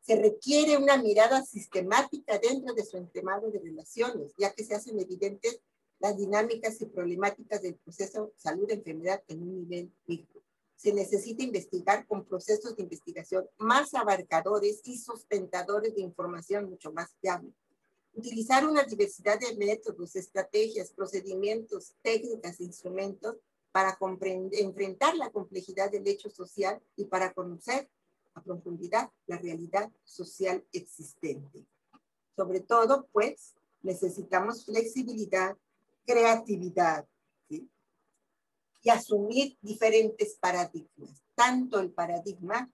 Speaker 3: Se requiere una mirada sistemática dentro de su entramado de relaciones, ya que se hacen evidentes las dinámicas y problemáticas del proceso salud-enfermedad en un nivel micro. Se necesita investigar con procesos de investigación más abarcadores y sustentadores de información mucho más fiable. Utilizar una diversidad de métodos, estrategias, procedimientos, técnicas e instrumentos para enfrentar la complejidad del hecho social y para conocer a profundidad la realidad social existente. Sobre todo, pues, necesitamos flexibilidad, creatividad, ¿sí? Y asumir diferentes paradigmas, tanto el paradigma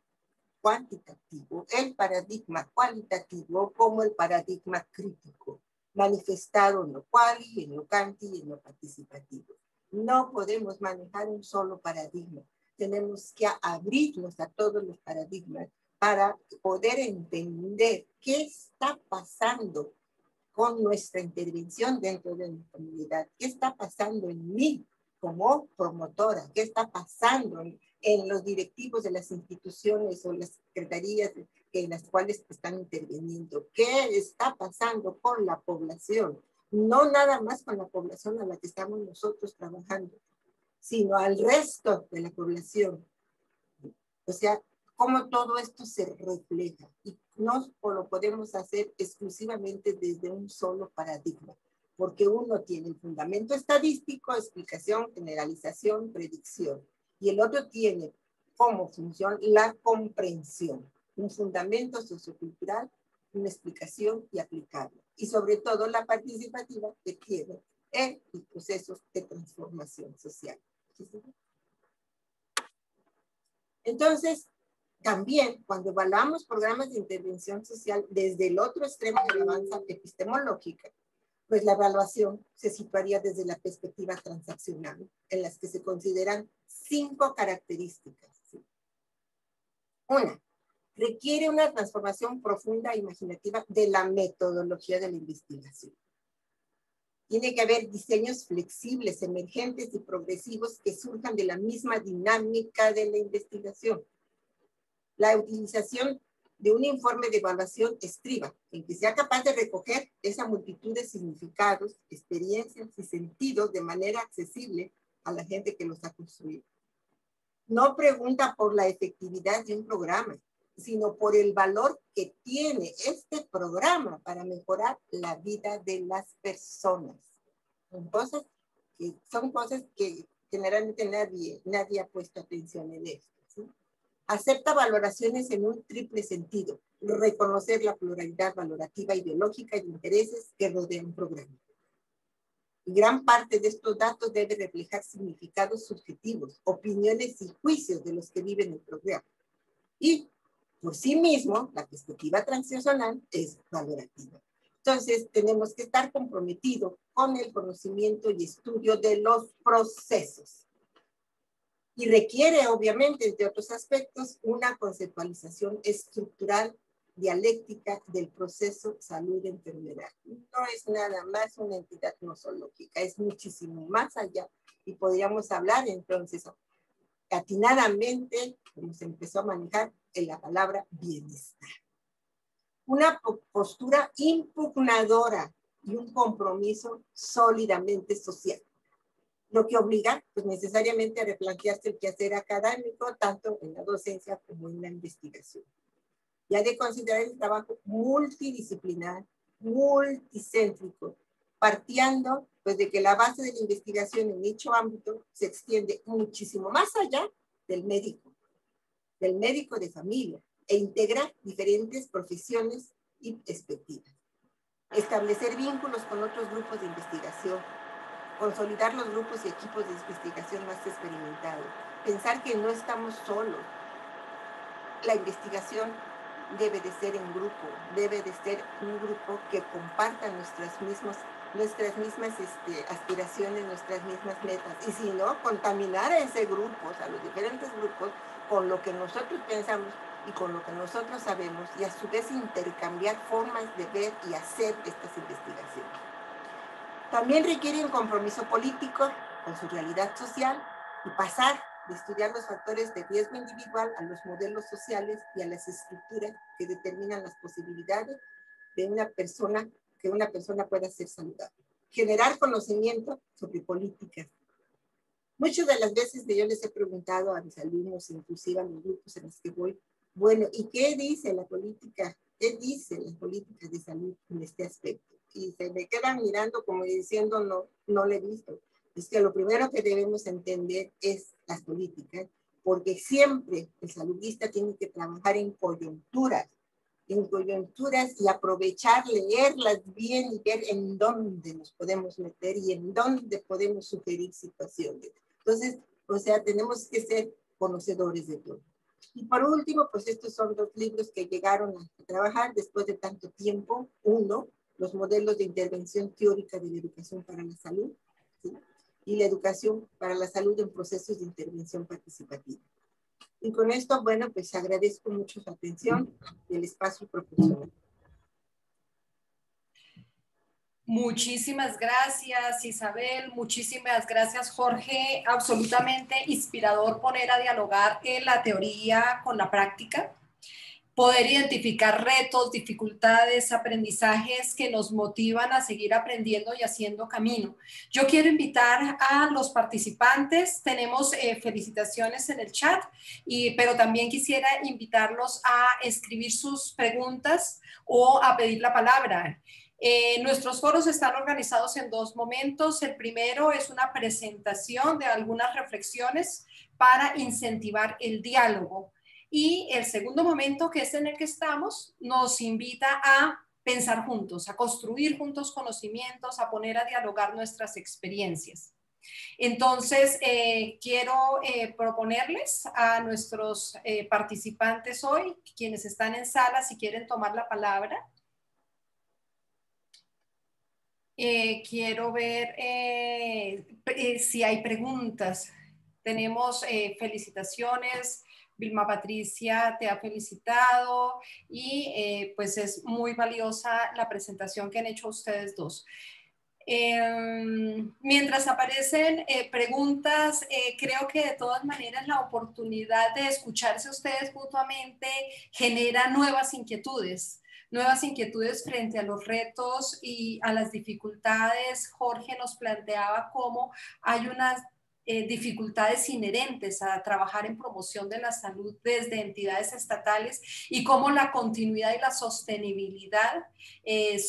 Speaker 3: cuantitativo, el paradigma cualitativo, como el paradigma crítico, manifestado en lo quali, en lo quanti y en lo participativo. No podemos manejar un solo paradigma. Tenemos que abrirnos a todos los paradigmas para poder entender qué está pasando con nuestra intervención dentro de mi comunidad, qué está pasando en mí como promotora, qué está pasando en los directivos de las instituciones o las secretarías en las cuales están interviniendo, qué está pasando con la población, no nada más con la población a la que estamos nosotros trabajando, sino al resto de la población. O sea, cómo todo esto se refleja y no lo podemos hacer exclusivamente desde un solo paradigma, porque uno tiene el fundamento estadístico, explicación, generalización, predicción, y el otro tiene como función la comprensión, un fundamento sociocultural, una explicación y aplicable, y sobre todo la participativa que tiene en los procesos de transformación social. Entonces, también cuando evaluamos programas de intervención social desde el otro extremo de la avanza epistemológica, pues la evaluación se situaría desde la perspectiva transaccional, en las que se consideran 5 características. ¿Sí? Una, requiere una transformación profunda e imaginativa de la metodología de la investigación. Tiene que haber diseños flexibles, emergentes y progresivos que surjan de la misma dinámica de la investigación. La utilización de un informe de evaluación estriba en que sea capaz de recoger esa multitud de significados, experiencias y sentidos de manera accesible a la gente que los ha construido. No pregunta por la efectividad de un programa, sino por el valor que tiene este programa para mejorar la vida de las personas. Son cosas que generalmente nadie ha puesto atención en esto. ¿Sí? Acepta valoraciones en un triple sentido: reconocer la pluralidad valorativa, ideológica y de intereses que rodea un programa. Y gran parte de estos datos debe reflejar significados subjetivos, opiniones y juicios de los que viven el programa. Y por sí mismo, la perspectiva transaccional es valorativa. Entonces, tenemos que estar comprometidos con el conocimiento y estudio de los procesos. Y requiere, obviamente, entre otros aspectos, una conceptualización estructural, dialéctica del proceso salud-enfermedad. No es nada más una entidad nosológica, es muchísimo más allá. Y podríamos hablar entonces, atinadamente, como se empezó a manejar en la palabra bienestar. Una postura impugnadora y un compromiso sólidamente social. Lo que obliga, pues, necesariamente a replantearse el quehacer académico, tanto en la docencia como en la investigación. Y ha de considerar el trabajo multidisciplinar, multicéntrico, partiendo, pues, de que la base de la investigación en dicho ámbito se extiende muchísimo más allá del médico. del médico de familia e integrar diferentes profesiones y perspectivas. Establecer vínculos con otros grupos de investigación, consolidar los grupos y equipos de investigación más experimentados, pensar que no estamos solos. La investigación debe de ser en grupo, debe de ser un grupo que comparta nuestras mismas aspiraciones, nuestras mismas metas. Y si no, contaminar a ese grupo, o sea, los diferentes grupos, con lo que nosotros pensamos y con lo que nosotros sabemos, y a su vez intercambiar formas de ver y hacer estas investigaciones. También requiere un compromiso político con su realidad social y pasar de estudiar los factores de riesgo individual a los modelos sociales y a las estructuras que determinan las posibilidades de que una persona pueda ser saludable. Generar conocimiento sobre políticas. Muchas de las veces que yo les he preguntado a mis alumnos, inclusive a los grupos en los que voy, bueno, ¿y qué dice la política? ¿Qué dicen las políticas de salud en este aspecto? Y se me quedan mirando como diciendo, no lo he visto. Es que lo primero que debemos entender es las políticas, porque siempre el saludista tiene que trabajar en coyunturas y aprovechar, leerlas bien y ver en dónde nos podemos meter y en dónde podemos sugerir situaciones. Entonces, o sea, tenemos que ser conocedores de todo. Y por último, pues estos son dos libros que llegaron a trabajar después de tanto tiempo. Uno, los modelos de intervención teórica de la educación para la salud, ¿sí? Y la educación para la salud en procesos de intervención participativa. Y con esto, bueno, pues agradezco mucho su atención y el espacio proporcionado.
Speaker 1: Muchísimas gracias, Isabel. Muchísimas gracias, Jorge. Absolutamente inspirador poner a dialogar la teoría con la práctica. Poder identificar retos, dificultades, aprendizajes que nos motivan a seguir aprendiendo y haciendo camino. Yo quiero invitar a los participantes, tenemos felicitaciones en el chat, pero también quisiera invitarlos a escribir sus preguntas o a pedir la palabra. Nuestros foros están organizados en dos momentos. El primero es una presentación de algunas reflexiones para incentivar el diálogo. Y el segundo momento, que es en el que estamos, nos invita a pensar juntos, a construir juntos conocimientos, a poner a dialogar nuestras experiencias. Entonces, quiero proponerles a nuestros participantes hoy, quienes están en sala, si quieren tomar la palabra. Quiero ver si hay preguntas. Tenemos felicitaciones. Vilma Patricia te ha felicitado y pues es muy valiosa la presentación que han hecho ustedes dos. Mientras aparecen preguntas, creo que de todas maneras la oportunidad de escucharse ustedes mutuamente genera nuevas inquietudes frente a los retos y a las dificultades. Jorge nos planteaba cómo hay unas dificultades inherentes a trabajar en promoción de la salud desde entidades estatales y cómo la continuidad y la sostenibilidad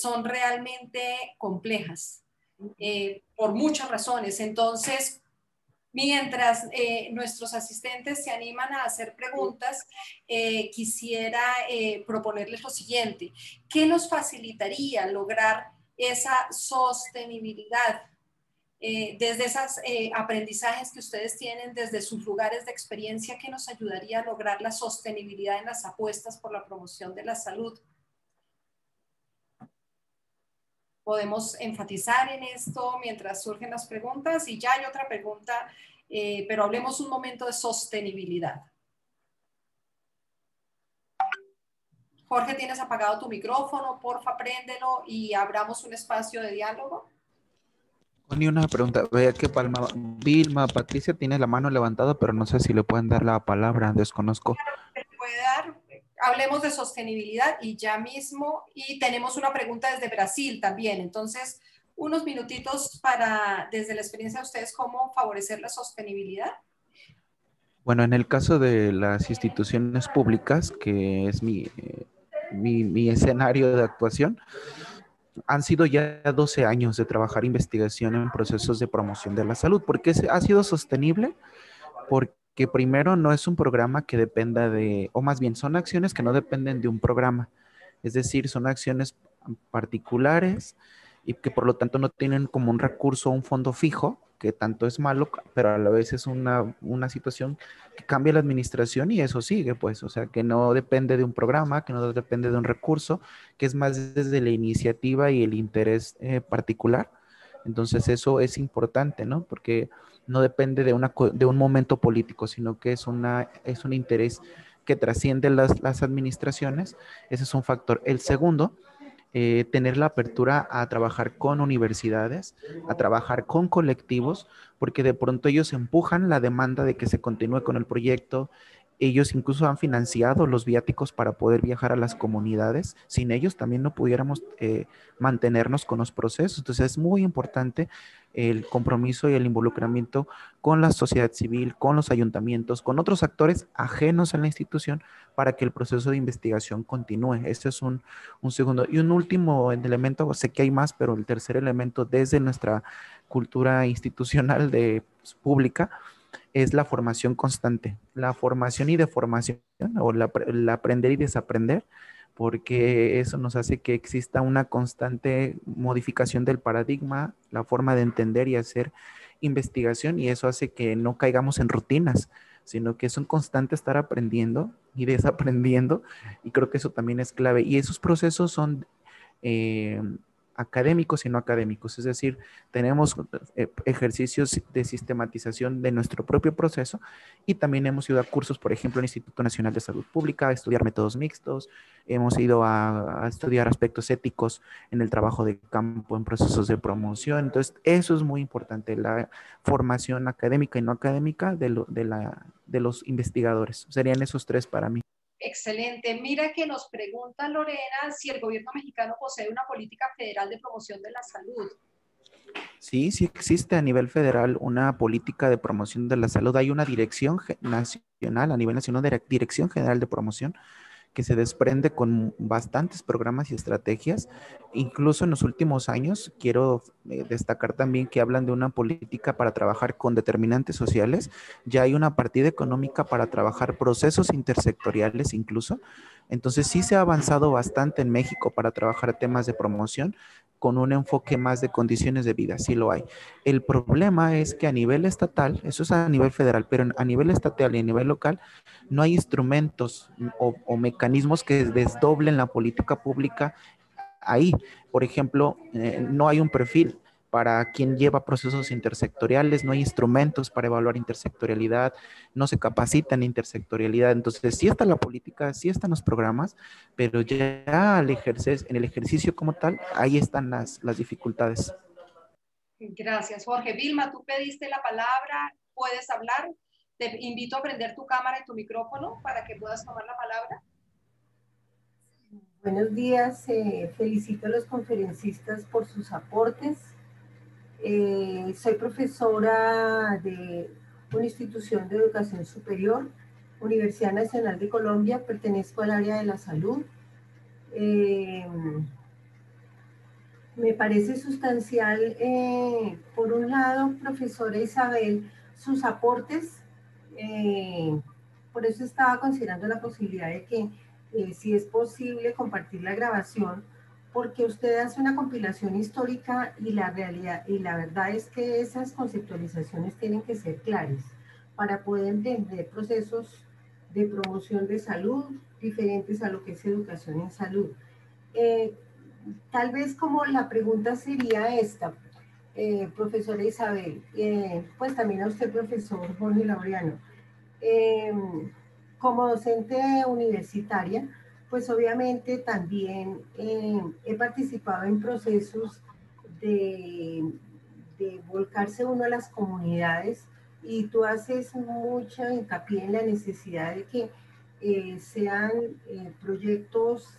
Speaker 1: son realmente complejas por muchas razones. Entonces, mientras nuestros asistentes se animan a hacer preguntas, quisiera proponerles lo siguiente. ¿Qué nos facilitaría lograr esa sostenibilidad desde esos aprendizajes que ustedes tienen desde sus lugares de experiencia? ¿Qué nos ayudaría a lograr la sostenibilidad en las apuestas por la promoción de la salud? Podemos enfatizar en esto mientras surgen las preguntas, y ya hay otra pregunta, pero hablemos un momento de sostenibilidad. Jorge, ¿tienes apagado tu micrófono? Porfa, préndelo y abramos un espacio de diálogo.
Speaker 2: Ni una pregunta. Vea que Vilma Patricia tiene la mano levantada, pero no sé si le pueden dar la palabra, desconozco.
Speaker 1: ¿Le puede dar? Hablemos de sostenibilidad y ya mismo, y tenemos una pregunta desde Brasil también. Entonces, unos minutitos para, desde la experiencia de ustedes, cómo favorecer la sostenibilidad.
Speaker 2: Bueno, en el caso de las instituciones públicas, que es mi escenario de actuación, han sido ya 12 años de trabajar investigación en procesos de promoción de la salud. ¿Por qué ha sido sostenible? Porque que primero no es un programa que dependa de, o más bien son acciones que no dependen de un programa. Es decir, son acciones particulares y que por lo tanto no tienen como un recurso o un fondo fijo, que tanto es malo, pero a la vez es una situación que cambia la administración y eso sigue, pues, o sea, que no depende de un programa, que no depende de un recurso, que es más desde la iniciativa y el interés particular. Entonces eso es importante, ¿no? Porque no depende de un momento político, sino que es un interés que trasciende las administraciones. Ese es un factor. El segundo, tener la apertura a trabajar con universidades, a trabajar con colectivos, porque de pronto ellos empujan la demanda de que se continúe con el proyecto. Ellos incluso han financiado los viáticos para poder viajar a las comunidades. Sin ellos también no pudiéramos mantenernos con los procesos. Entonces es muy importante el compromiso y el involucramiento con la sociedad civil, con los ayuntamientos, con otros actores ajenos a la institución para que el proceso de investigación continúe. Este es un segundo. Y un último elemento, sé que hay más, pero el tercer elemento desde nuestra cultura institucional de pública es la formación constante, la formación y deformación, o el aprender y desaprender, porque eso nos hace que exista una constante modificación del paradigma, la forma de entender y hacer investigación, y eso hace que no caigamos en rutinas, sino que es un constante estar aprendiendo y desaprendiendo, y creo que eso también es clave. Y esos procesos son eh, académicos y no académicos, es decir, tenemos ejercicios de sistematización de nuestro propio proceso y también hemos ido a cursos, por ejemplo, en el Instituto Nacional de Salud Pública, a estudiar métodos mixtos, hemos ido a estudiar aspectos éticos en el trabajo de campo, en procesos de promoción. Entonces, eso es muy importante, la formación académica y no académica de los investigadores. Serían esos tres para mí.
Speaker 1: Excelente. Mira que nos pregunta Lorena si el gobierno mexicano posee una política federal de promoción de la salud.
Speaker 2: Sí, sí existe a nivel federal una política de promoción de la salud. Hay una dirección nacional, a nivel nacional, Dirección General de Promoción, que se desprende con bastantes programas y estrategias. Incluso en los últimos años, quiero destacar también que hablan de una política para trabajar con determinantes sociales. Ya hay una partida económica para trabajar procesos intersectoriales incluso. Entonces sí se ha avanzado bastante en México para trabajar temas de promoción con un enfoque más de condiciones de vida, sí lo hay. El problema es que a nivel estatal, eso es a nivel federal, pero a nivel estatal y a nivel local, no hay instrumentos o mecanismos que desdoblen la política pública ahí. Por ejemplo, no hay un perfil para quien lleva procesos intersectoriales, no hay instrumentos para evaluar intersectorialidad, no se capacita en intersectorialidad. Entonces, sí está la política, sí están los programas, pero ya en el ejercicio como tal, ahí están las dificultades.
Speaker 1: Gracias, Jorge. Vilma, tú pediste la palabra, puedes hablar. Te invito a prender tu cámara y tu micrófono para que puedas tomar la palabra.
Speaker 4: Buenos días, felicito a los conferencistas por sus aportes. Soy profesora de una institución de educación superior, Universidad Nacional de Colombia, pertenezco al área de la salud. Me parece sustancial, por un lado, profesora Isabel, sus aportes. Por eso estaba considerando la posibilidad de que, si es posible, compartir la grabación, porque usted hace una compilación histórica y la realidad, y la verdad es que esas conceptualizaciones tienen que ser claras para poder entender procesos de promoción de salud diferentes a lo que es educación en salud. Tal vez como la pregunta sería esta, profesora Isabel, pues también a usted, profesor Jorge Laureano. Eh, Como docente universitaria, pues obviamente también he participado en procesos de volcarse uno a las comunidades, y tú haces mucho hincapié en la necesidad de que sean proyectos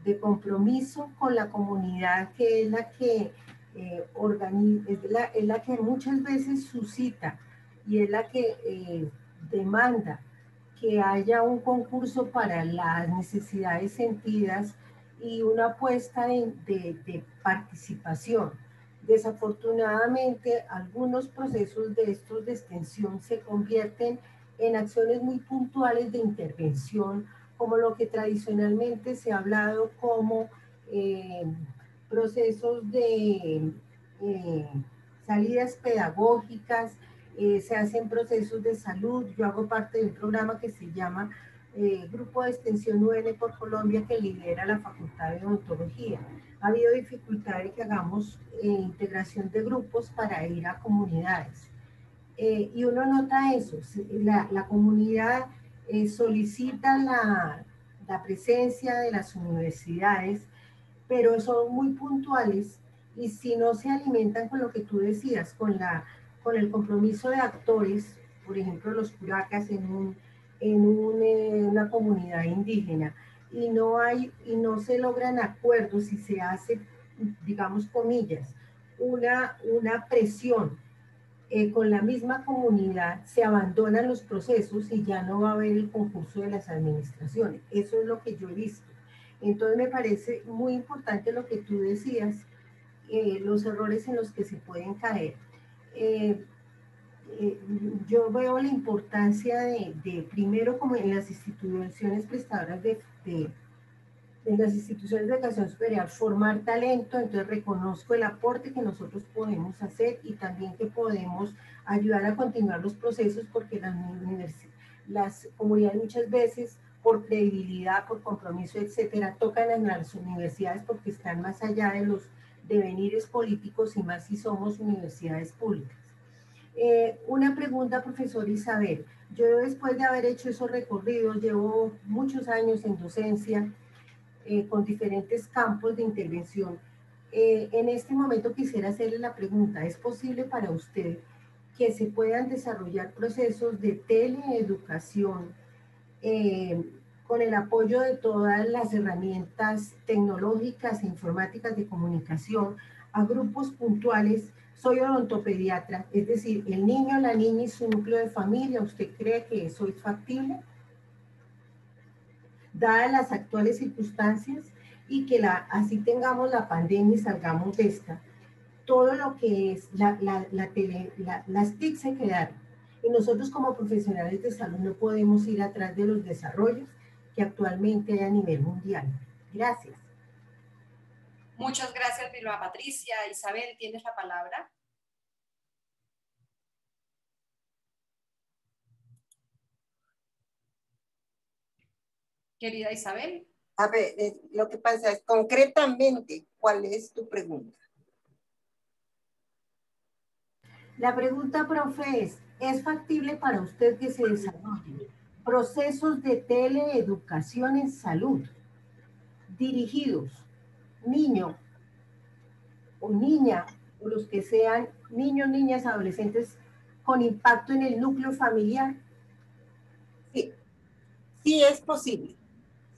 Speaker 4: de compromiso con la comunidad, que es la que es la que muchas veces suscita y es la que demanda que haya un concurso para las necesidades sentidas y una apuesta de participación. Desafortunadamente, algunos procesos de estos de extensión se convierten en acciones muy puntuales de intervención, como lo que tradicionalmente se ha hablado como procesos de salidas pedagógicas, se hacen procesos de salud. Yo hago parte de un programa que se llama Grupo de Extensión UN por Colombia, que lidera la Facultad de Odontología. Ha habido dificultad de que hagamos integración de grupos para ir a comunidades. Y uno nota eso, la comunidad solicita la presencia de las universidades, pero son muy puntuales, y si no se alimentan con lo que tú decías, con el compromiso de actores, por ejemplo los curacas una comunidad indígena, y no se logran acuerdos y se hace, digamos comillas, una presión con la misma comunidad, se abandonan los procesos y ya no va a haber el concurso de las administraciones. Eso es lo que yo he visto. Entonces me parece muy importante lo que tú decías, los errores en los que se pueden caer. Yo veo la importancia primero, como en las instituciones prestadoras en las instituciones de educación superior, formar talento. Entonces reconozco el aporte que nosotros podemos hacer y también que podemos ayudar a continuar los procesos, porque las comunidades muchas veces, por credibilidad, por compromiso, etcétera, tocan en las universidades porque están más allá de los devenires políticos, y más si somos universidades públicas. Una pregunta, profesor Isabel. Yo, después de haber hecho esos recorridos, llevo muchos años en docencia, con diferentes campos de intervención. En este momento quisiera hacerle la pregunta: ¿es posible para usted que se puedan desarrollar procesos de teleeducación con el apoyo de todas las herramientas tecnológicas e informáticas de comunicación a grupos puntuales? Soy odontopediatra, es decir, el niño, la niña y su núcleo de familia. ¿Usted cree que eso es factible, dadas las actuales circunstancias, y que así tengamos la pandemia y salgamos de esta? Todo lo que es las TIC se quedaron, y nosotros como profesionales de salud no podemos ir atrás de los desarrollos que actualmente hay a nivel mundial. Gracias.
Speaker 1: Muchas gracias, Vilma Patricia. Isabel, tienes la palabra. Querida Isabel.
Speaker 3: A ver, lo que pasa es, concretamente, ¿cuál es tu pregunta?
Speaker 4: La pregunta, profe, ¿es factible para usted que se desarrollen procesos de teleeducación en salud dirigidos, niño o niña, o los que sean niños, niñas, adolescentes, con impacto en el núcleo familiar?
Speaker 3: Sí, sí es posible.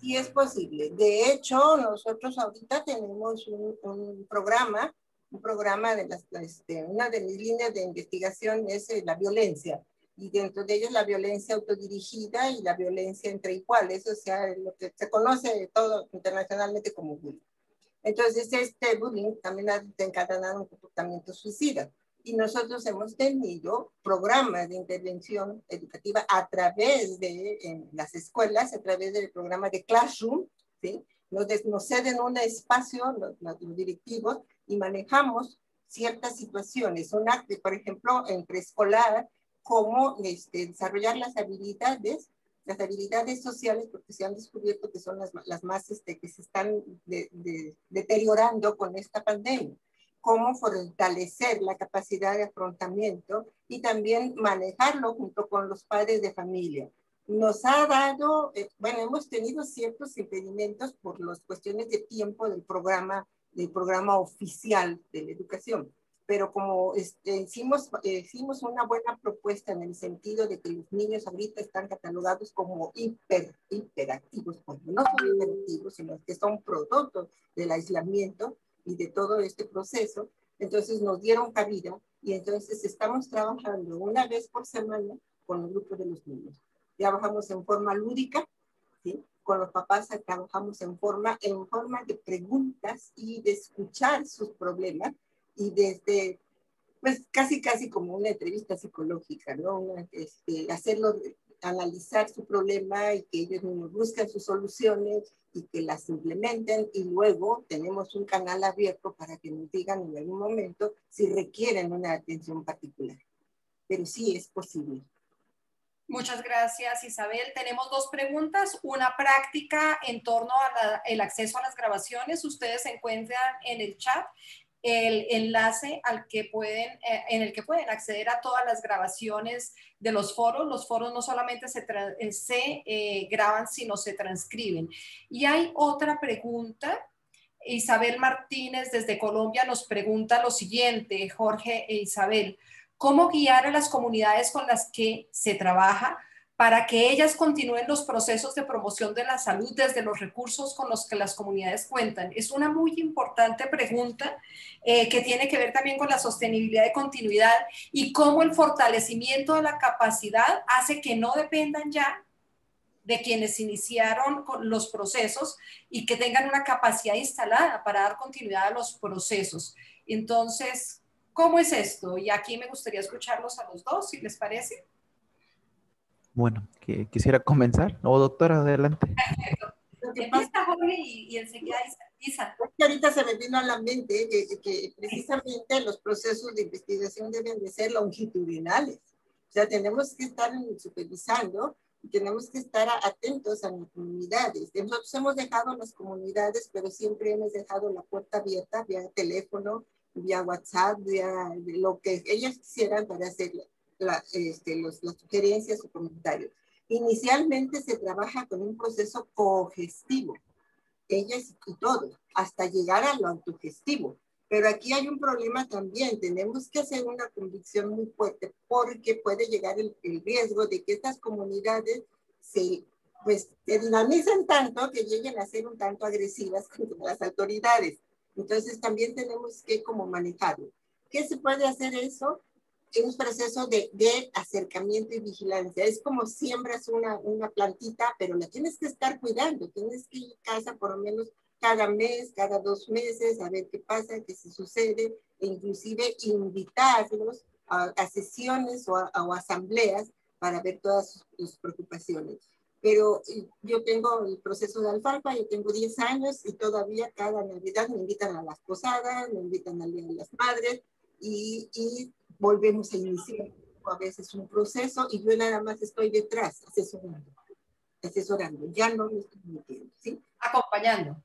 Speaker 3: Sí es posible. De hecho, nosotros ahorita tenemos un programa de una de mis líneas de investigación es la violencia, y dentro de ellos la violencia autodirigida y la violencia entre iguales, o sea, lo que se conoce todo internacionalmente como bullying. Entonces, este bullying también ha desencadenado un comportamiento suicida. Y nosotros hemos tenido programas de intervención educativa a través de las escuelas, a través del programa de Classroom, ¿sí? Nos ceden un espacio, los directivos, y manejamos ciertas situaciones. Por ejemplo, en preescolar, cómo desarrollar las habilidades sociales, porque se han descubierto que son las más que se están deteriorando con esta pandemia. Cómo fortalecer la capacidad de afrontamiento y también manejarlo junto con los padres de familia. Nos ha dado, hemos tenido ciertos impedimentos por las cuestiones de tiempo del programa oficial de la educación, pero como hicimos una buena propuesta en el sentido de que los niños ahorita están catalogados como hiperactivos, cuando no son hiperactivos, sino que son productos del aislamiento y de todo este proceso. Entonces nos dieron cabida, y entonces estamos trabajando una vez por semana con el grupo de los niños. Trabajamos en forma lúdica, ¿sí? Con los papás trabajamos en forma de preguntas y de escuchar sus problemas, y desde, pues casi como una entrevista psicológica, ¿no? Hacerlo, analizar su problema y que ellos mismos busquen sus soluciones y que las implementen, y luego tenemos un canal abierto para que nos digan en algún momento si requieren una atención particular. Pero sí es posible.
Speaker 1: Muchas gracias, Isabel. Tenemos dos preguntas. Una práctica en torno al acceso a las grabaciones. Ustedes encuentran en el chat el enlace en el que pueden acceder a todas las grabaciones de los foros. Los foros no solamente se graban, sino se transcriben. Y hay otra pregunta. Isabel Martínez desde Colombia nos pregunta lo siguiente, Jorge e Isabel. ¿Cómo guiar a las comunidades con las que se trabaja para que ellas continúen los procesos de promoción de la salud desde los recursos con los que las comunidades cuentan? Es una muy importante pregunta que tiene que ver también con la sostenibilidad y continuidad y cómo el fortalecimiento de la capacidad hace que no dependan ya de quienes iniciaron con los procesos y que tengan una capacidad instalada para dar continuidad a los procesos. Entonces, ¿cómo es esto? Y aquí me gustaría escucharlos a los dos, si les parece.
Speaker 2: Bueno, quisiera comenzar. No, doctora, adelante.
Speaker 1: Empieza Jorge y enseguida Isa.
Speaker 3: Ahorita se me vino a la mente que precisamente los procesos de investigación deben de ser longitudinales. O sea, tenemos que estar supervisando y tenemos que estar atentos a las comunidades. Nosotros hemos dejado las comunidades, pero siempre hemos dejado la puerta abierta vía teléfono, vía WhatsApp, vía lo que ellas quisieran para hacer las sugerencias o comentarios. Inicialmente se trabaja con un proceso cogestivo, ellas y todos, hasta llegar a lo autogestivo. Pero aquí hay un problema también, tenemos que hacer una convicción muy fuerte porque puede llegar el riesgo de que estas comunidades se dinamicen tanto que lleguen a ser un tanto agresivas contra las autoridades. Entonces también tenemos que como manejarlo. ¿Qué se puede hacer eso? Es un proceso de acercamiento y vigilancia. Es como siembras una plantita, pero la tienes que estar cuidando. Tienes que ir a casa por lo menos cada mes, cada 2 meses, a ver qué pasa, qué se sucede, e inclusive invitarlos a sesiones o a asambleas para ver todas sus preocupaciones. Pero yo tengo el proceso de alfalfa, yo tengo 10 años y todavía cada Navidad me invitan a las posadas, me invitan al Día de las Madres y volvemos a iniciar a veces un proceso y yo nada más estoy detrás asesorando, ya no me estoy metiendo, ¿sí?
Speaker 1: Acompañando.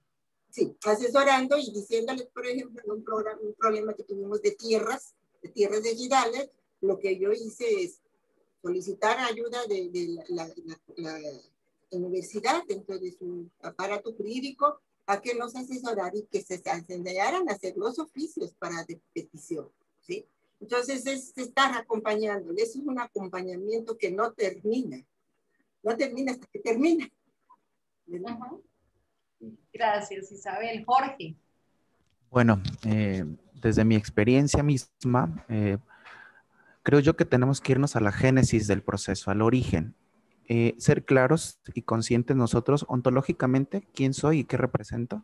Speaker 3: Sí, asesorando y diciéndoles, por ejemplo, un problema que tuvimos de tierras de ejidales, lo que yo hice es solicitar ayuda de la universidad, dentro de su aparato jurídico, a que nos asesoraran y que se enseñaran a hacer los oficios para de petición, ¿sí? Entonces, es estar acompañándole, es un acompañamiento que no termina hasta que termina.
Speaker 1: Uh-huh. Gracias, Isabel. Jorge.
Speaker 2: Bueno, desde mi experiencia misma, creo yo que tenemos que irnos a la génesis del proceso, al origen. Ser claros y conscientes nosotros ontológicamente quién soy y qué represento,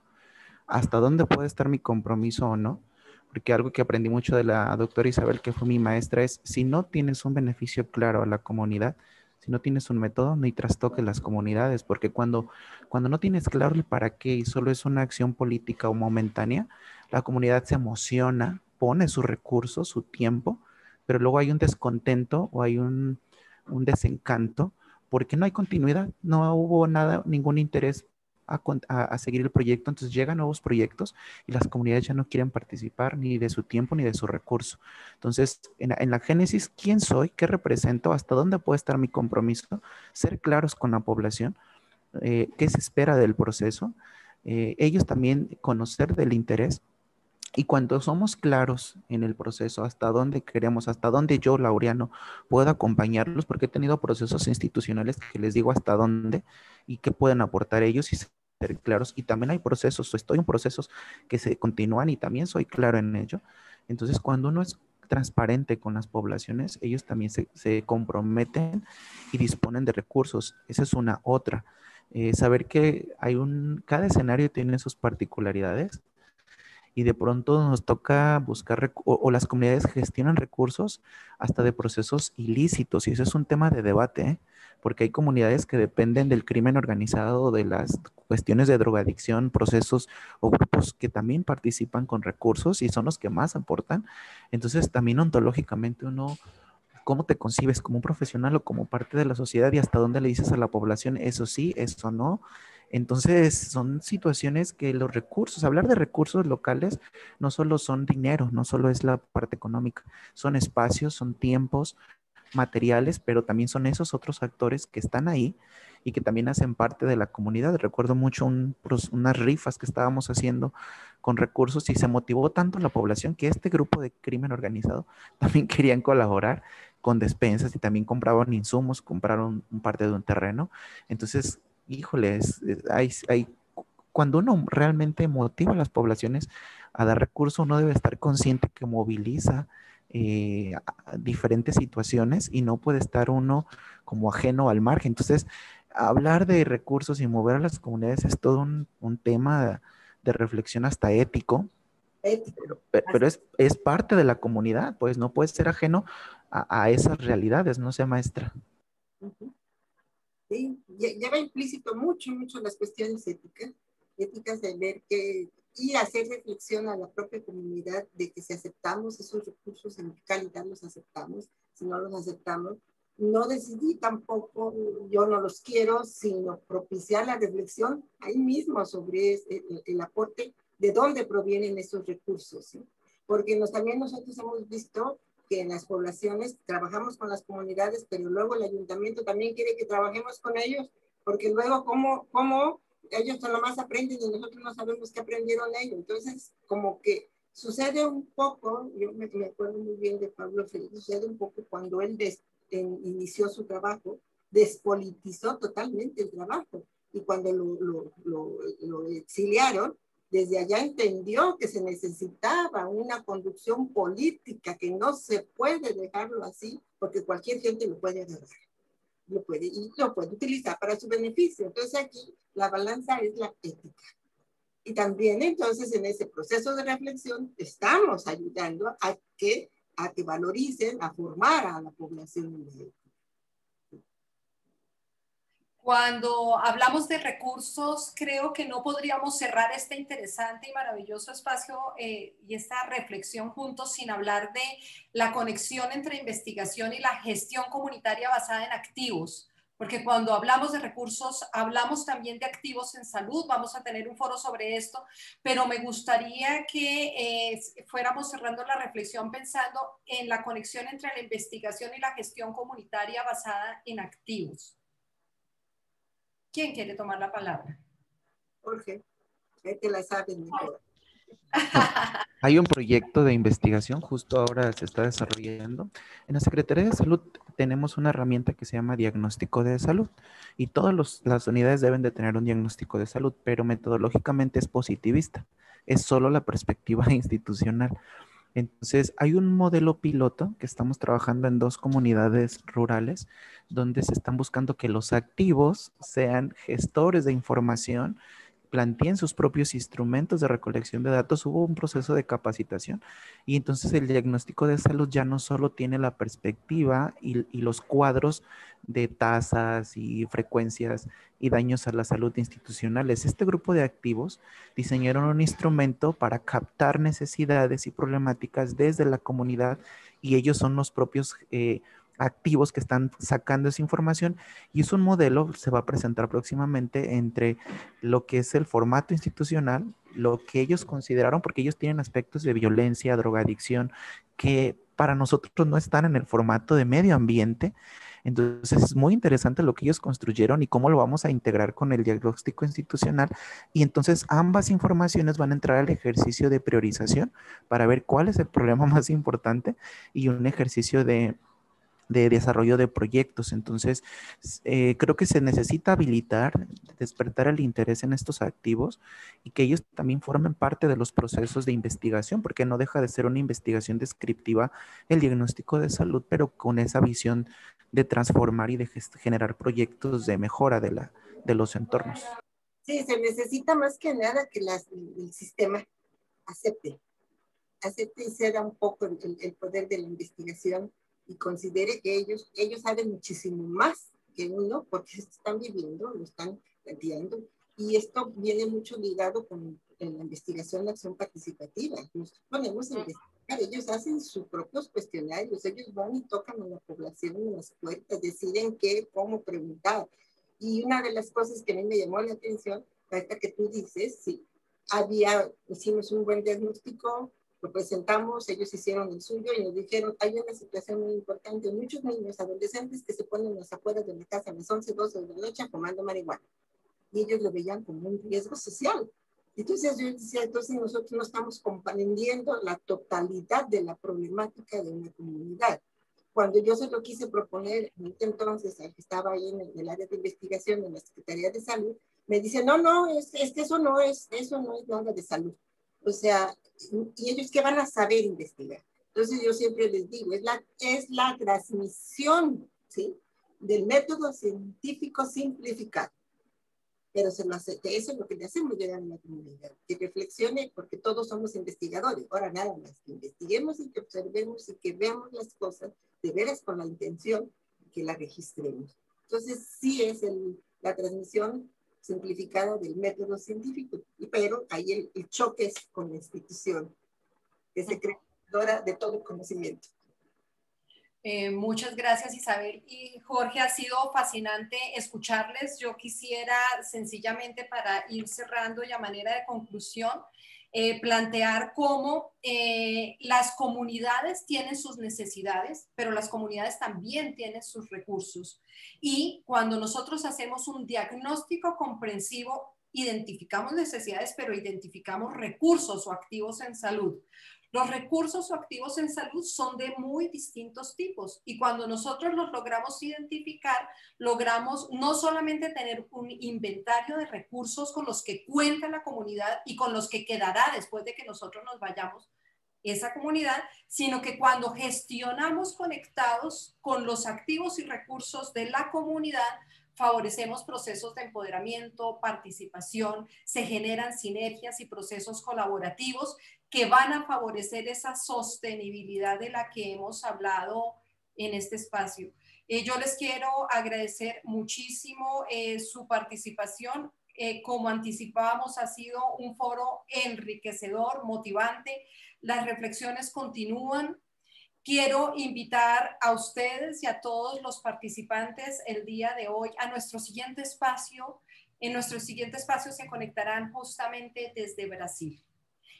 Speaker 2: hasta dónde puede estar mi compromiso o no, porque algo que aprendí mucho de la doctora Isabel, que fue mi maestra, es si no tienes un beneficio claro a la comunidad, si no tienes un método, ni trastoques las comunidades, porque cuando no tienes claro el para qué y solo es una acción política o momentánea, la comunidad se emociona, pone sus recursos, su tiempo, pero luego hay un descontento o hay un desencanto porque no hay continuidad, no hubo nada, ningún interés a seguir el proyecto, entonces llegan nuevos proyectos y las comunidades ya no quieren participar ni de su tiempo ni de su recurso. Entonces, en la génesis, ¿quién soy? ¿Qué represento? ¿Hasta dónde puede estar mi compromiso? Ser claros con la población, qué se espera del proceso, ellos también conocer del interés. Y cuando somos claros en el proceso, hasta dónde queremos, hasta dónde yo, Laureano, puedo acompañarlos, porque he tenido procesos institucionales que les digo hasta dónde y qué pueden aportar ellos y ser claros. Y también hay procesos, estoy en procesos que se continúan y también soy claro en ello. Entonces, cuando uno es transparente con las poblaciones, ellos también se comprometen y disponen de recursos. Esa es una otra. Saber que cada escenario tiene sus particularidades. y de pronto nos toca buscar o las comunidades gestionan recursos hasta de procesos ilícitos y eso es un tema de debate, ¿eh? Porque hay comunidades que dependen del crimen organizado, de las cuestiones de drogadicción, procesos o grupos que también participan con recursos y son los que más aportan. Entonces también ontológicamente uno, ¿cómo te concibes como un profesional o como parte de la sociedad y hasta dónde le dices a la población eso sí, eso no? Entonces, son situaciones que los recursos, hablar de recursos locales, no solo son dinero, no solo es la parte económica, son espacios, son tiempos, materiales, pero también son esos otros actores que están ahí y que también hacen parte de la comunidad. Recuerdo mucho unas rifas que estábamos haciendo con recursos y se motivó tanto la población que este grupo de crimen organizado también querían colaborar con despensas y también compraban insumos, compraron un parte de un terreno. Entonces, híjole, cuando uno realmente motiva a las poblaciones a dar recursos, uno debe estar consciente que moviliza diferentes situaciones y no puede estar uno como ajeno al margen. Entonces, hablar de recursos y mover a las comunidades es todo un tema de reflexión hasta ético,
Speaker 3: Ético.
Speaker 2: pero es parte de la comunidad, pues no puede ser ajeno a esas realidades, no sea maestra.
Speaker 3: Sí, lleva implícito mucho las cuestiones éticas de ver que, y hacer reflexión a la propia comunidad de que si aceptamos esos recursos, en qué calidad los aceptamos, si no los aceptamos, no decidí tampoco, yo no los quiero, sino propiciar la reflexión ahí mismo sobre el aporte, de dónde provienen esos recursos, ¿sí? Porque también nosotros hemos visto que en las poblaciones trabajamos con las comunidades, pero luego el ayuntamiento también quiere que trabajemos con ellos, porque luego cómo ellos nomás aprenden y nosotros no sabemos qué aprendieron ellos. Entonces, como que sucede un poco, yo me acuerdo muy bien de Pablo Félix, sucede un poco cuando él inició su trabajo, despolitizó totalmente el trabajo. Y cuando lo exiliaron, desde allá entendió que se necesitaba una conducción política, que no se puede dejarlo así, porque cualquier gente lo puede agarrar, lo puede utilizar para su beneficio. Entonces aquí la balanza es la ética. Y también entonces en ese proceso de reflexión estamos ayudando a que valoricen, a formar a la población.
Speaker 1: Cuando hablamos de recursos, creo que no podríamos cerrar este interesante y maravilloso espacio y esta reflexión juntos sin hablar de la conexión entre investigación y la gestión comunitaria basada en activos. Porque cuando hablamos de recursos, hablamos también de activos en salud. Vamos a tener un foro sobre esto, pero me gustaría que fuéramos cerrando la reflexión pensando en la conexión entre la investigación y la gestión comunitaria basada en activos. ¿Quién quiere tomar la palabra?
Speaker 3: Jorge, te la sabes mejor.
Speaker 2: Hay un proyecto de investigación, justo ahora se está desarrollando. En la Secretaría de Salud tenemos una herramienta que se llama diagnóstico de salud y todas las unidades deben de tener un diagnóstico de salud, pero metodológicamente es positivista, es solo la perspectiva institucional. Entonces, hay un modelo piloto que estamos trabajando en 2 comunidades rurales donde se están buscando que los activos sean gestores de información, planteen sus propios instrumentos de recolección de datos. Hubo un proceso de capacitación y entonces el diagnóstico de salud ya no solo tiene la perspectiva y los cuadros de tasas y frecuencias y daños a la salud institucionales. Este grupo de activos diseñaron un instrumento para captar necesidades y problemáticas desde la comunidad y ellos son los propios activos que están sacando esa información y es un modelo, se va a presentar próximamente entre lo que es el formato institucional, lo que ellos consideraron, porque ellos tienen aspectos de violencia, drogadicción, que para nosotros no están en el formato de medio ambiente. Entonces es muy interesante lo que ellos construyeron y cómo lo vamos a integrar con el diagnóstico institucional. Y entonces ambas informaciones van a entrar al ejercicio de priorización para ver cuál es el problema más importante y un ejercicio de desarrollo de proyectos. Entonces, creo que se necesita habilitar, despertar el interés en estos activos y que ellos también formen parte de los procesos de investigación, porque no deja de ser una investigación descriptiva el diagnóstico de salud, pero con esa visión de transformar y de generar proyectos de mejora de los entornos.
Speaker 3: Sí, se necesita más que nada que el sistema acepte y ceda un poco el poder de la investigación y considere que ellos saben muchísimo más que uno porque están viviendo, lo están planteando. Y esto viene mucho ligado con en la investigación, la acción participativa. Nos ponemos a investigar, ellos hacen sus propios cuestionarios, ellos van y tocan a la población en las puertas, deciden qué, cómo preguntar. Y una de las cosas que a mí me llamó la atención, esta que tú dices, sí, hicimos un buen diagnóstico, lo presentamos, ellos hicieron el suyo y nos dijeron, hay una situación muy importante, muchos niños, adolescentes que se ponen a las afueras de la casa a las 11, 12 de la noche fumando marihuana. Y ellos lo veían como un riesgo social. Entonces yo decía, entonces nosotros no estamos comprendiendo la totalidad de la problemática de una comunidad. Cuando yo se lo quise proponer, entonces, al que estaba ahí en el área de investigación en la Secretaría de Salud, me dice, no, es que eso no es nada de salud. O sea, ¿y ellos qué van a saber investigar? Entonces yo siempre les digo, es la transmisión, ¿sí?, del método científico simplificado. Pero eso es lo que le hacemos llegar a la comunidad, que reflexione, porque todos somos investigadores. Ahora nada más, que investiguemos y que observemos y que veamos las cosas de veras con la intención que la registremos. Entonces sí es la transmisión simplificada del método científico, pero ahí el choque es con la institución, que es creadora de todo conocimiento.
Speaker 1: Muchas gracias, Isabel y Jorge. Ha sido fascinante escucharles. Yo quisiera sencillamente, para ir cerrando y a manera de conclusión, plantear cómo las comunidades tienen sus necesidades, pero las comunidades también tienen sus recursos. Y cuando nosotros hacemos un diagnóstico comprensivo, identificamos necesidades, pero identificamos recursos o activos en salud. Los recursos o activos en salud son de muy distintos tipos y cuando nosotros los logramos identificar, logramos no solamente tener un inventario de recursos con los que cuenta la comunidad y con los que quedará después de que nosotros nos vayamos esa comunidad, sino que cuando gestionamos conectados con los activos y recursos de la comunidad, favorecemos procesos de empoderamiento, participación, se generan sinergias y procesos colaborativos que van a favorecer esa sostenibilidad de la que hemos hablado en este espacio. Yo les quiero agradecer muchísimo su participación. Como anticipábamos, ha sido un foro enriquecedor, motivante. Las reflexiones continúan. Quiero invitar a ustedes y a todos los participantes el día de hoy a nuestro siguiente espacio. En nuestro siguiente espacio se conectarán justamente desde Brasil.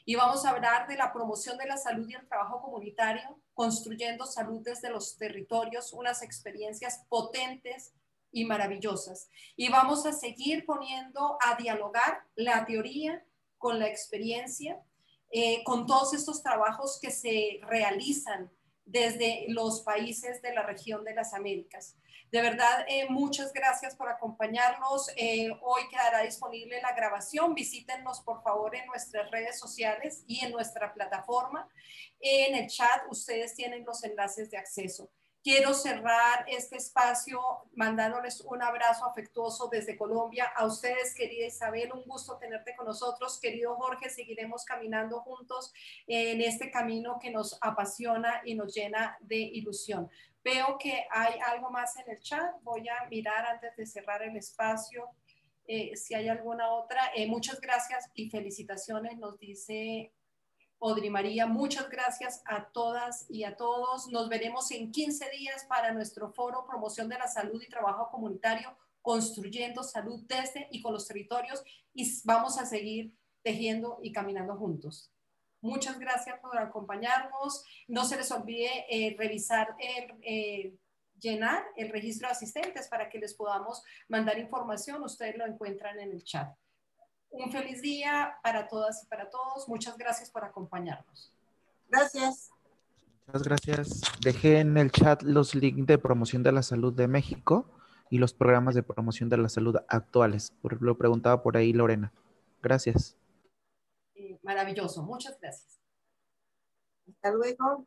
Speaker 1: Y vamos a hablar de la promoción de la salud y el trabajo comunitario, construyendo salud desde los territorios, unas experiencias potentes y maravillosas. Y vamos a seguir poniendo a dialogar la teoría con la experiencia, con todos estos trabajos que se realizan desde los países de la región de las Américas. De verdad, muchas gracias por acompañarnos. Hoy quedará disponible la grabación. Visítenos, por favor, en nuestras redes sociales y en nuestra plataforma. En el chat ustedes tienen los enlaces de acceso. Quiero cerrar este espacio mandándoles un abrazo afectuoso desde Colombia. A ustedes, querida Isabel, un gusto tenerte con nosotros. Querido Jorge, seguiremos caminando juntos en este camino que nos apasiona y nos llena de ilusión. Veo que hay algo más en el chat. Voy a mirar antes de cerrar el espacio si hay alguna otra. Muchas gracias y felicitaciones, nos dice Audrey María. Muchas gracias a todas y a todos. Nos veremos en 15 días para nuestro foro Promoción de la Salud y Trabajo Comunitario, construyendo salud desde y con los territorios, y vamos a seguir tejiendo y caminando juntos. Muchas gracias por acompañarnos. No se les olvide revisar llenar el registro de asistentes para que les podamos mandar información. Ustedes lo encuentran en el chat. Un feliz día para todas y para todos. Muchas gracias por acompañarnos.
Speaker 3: Gracias.
Speaker 2: Muchas gracias. Dejé en el chat los links de promoción de la salud de México y los programas de promoción de la salud actuales. Lo preguntaba por ahí Lorena. Gracias.
Speaker 1: Maravilloso. Muchas gracias.
Speaker 3: Hasta luego.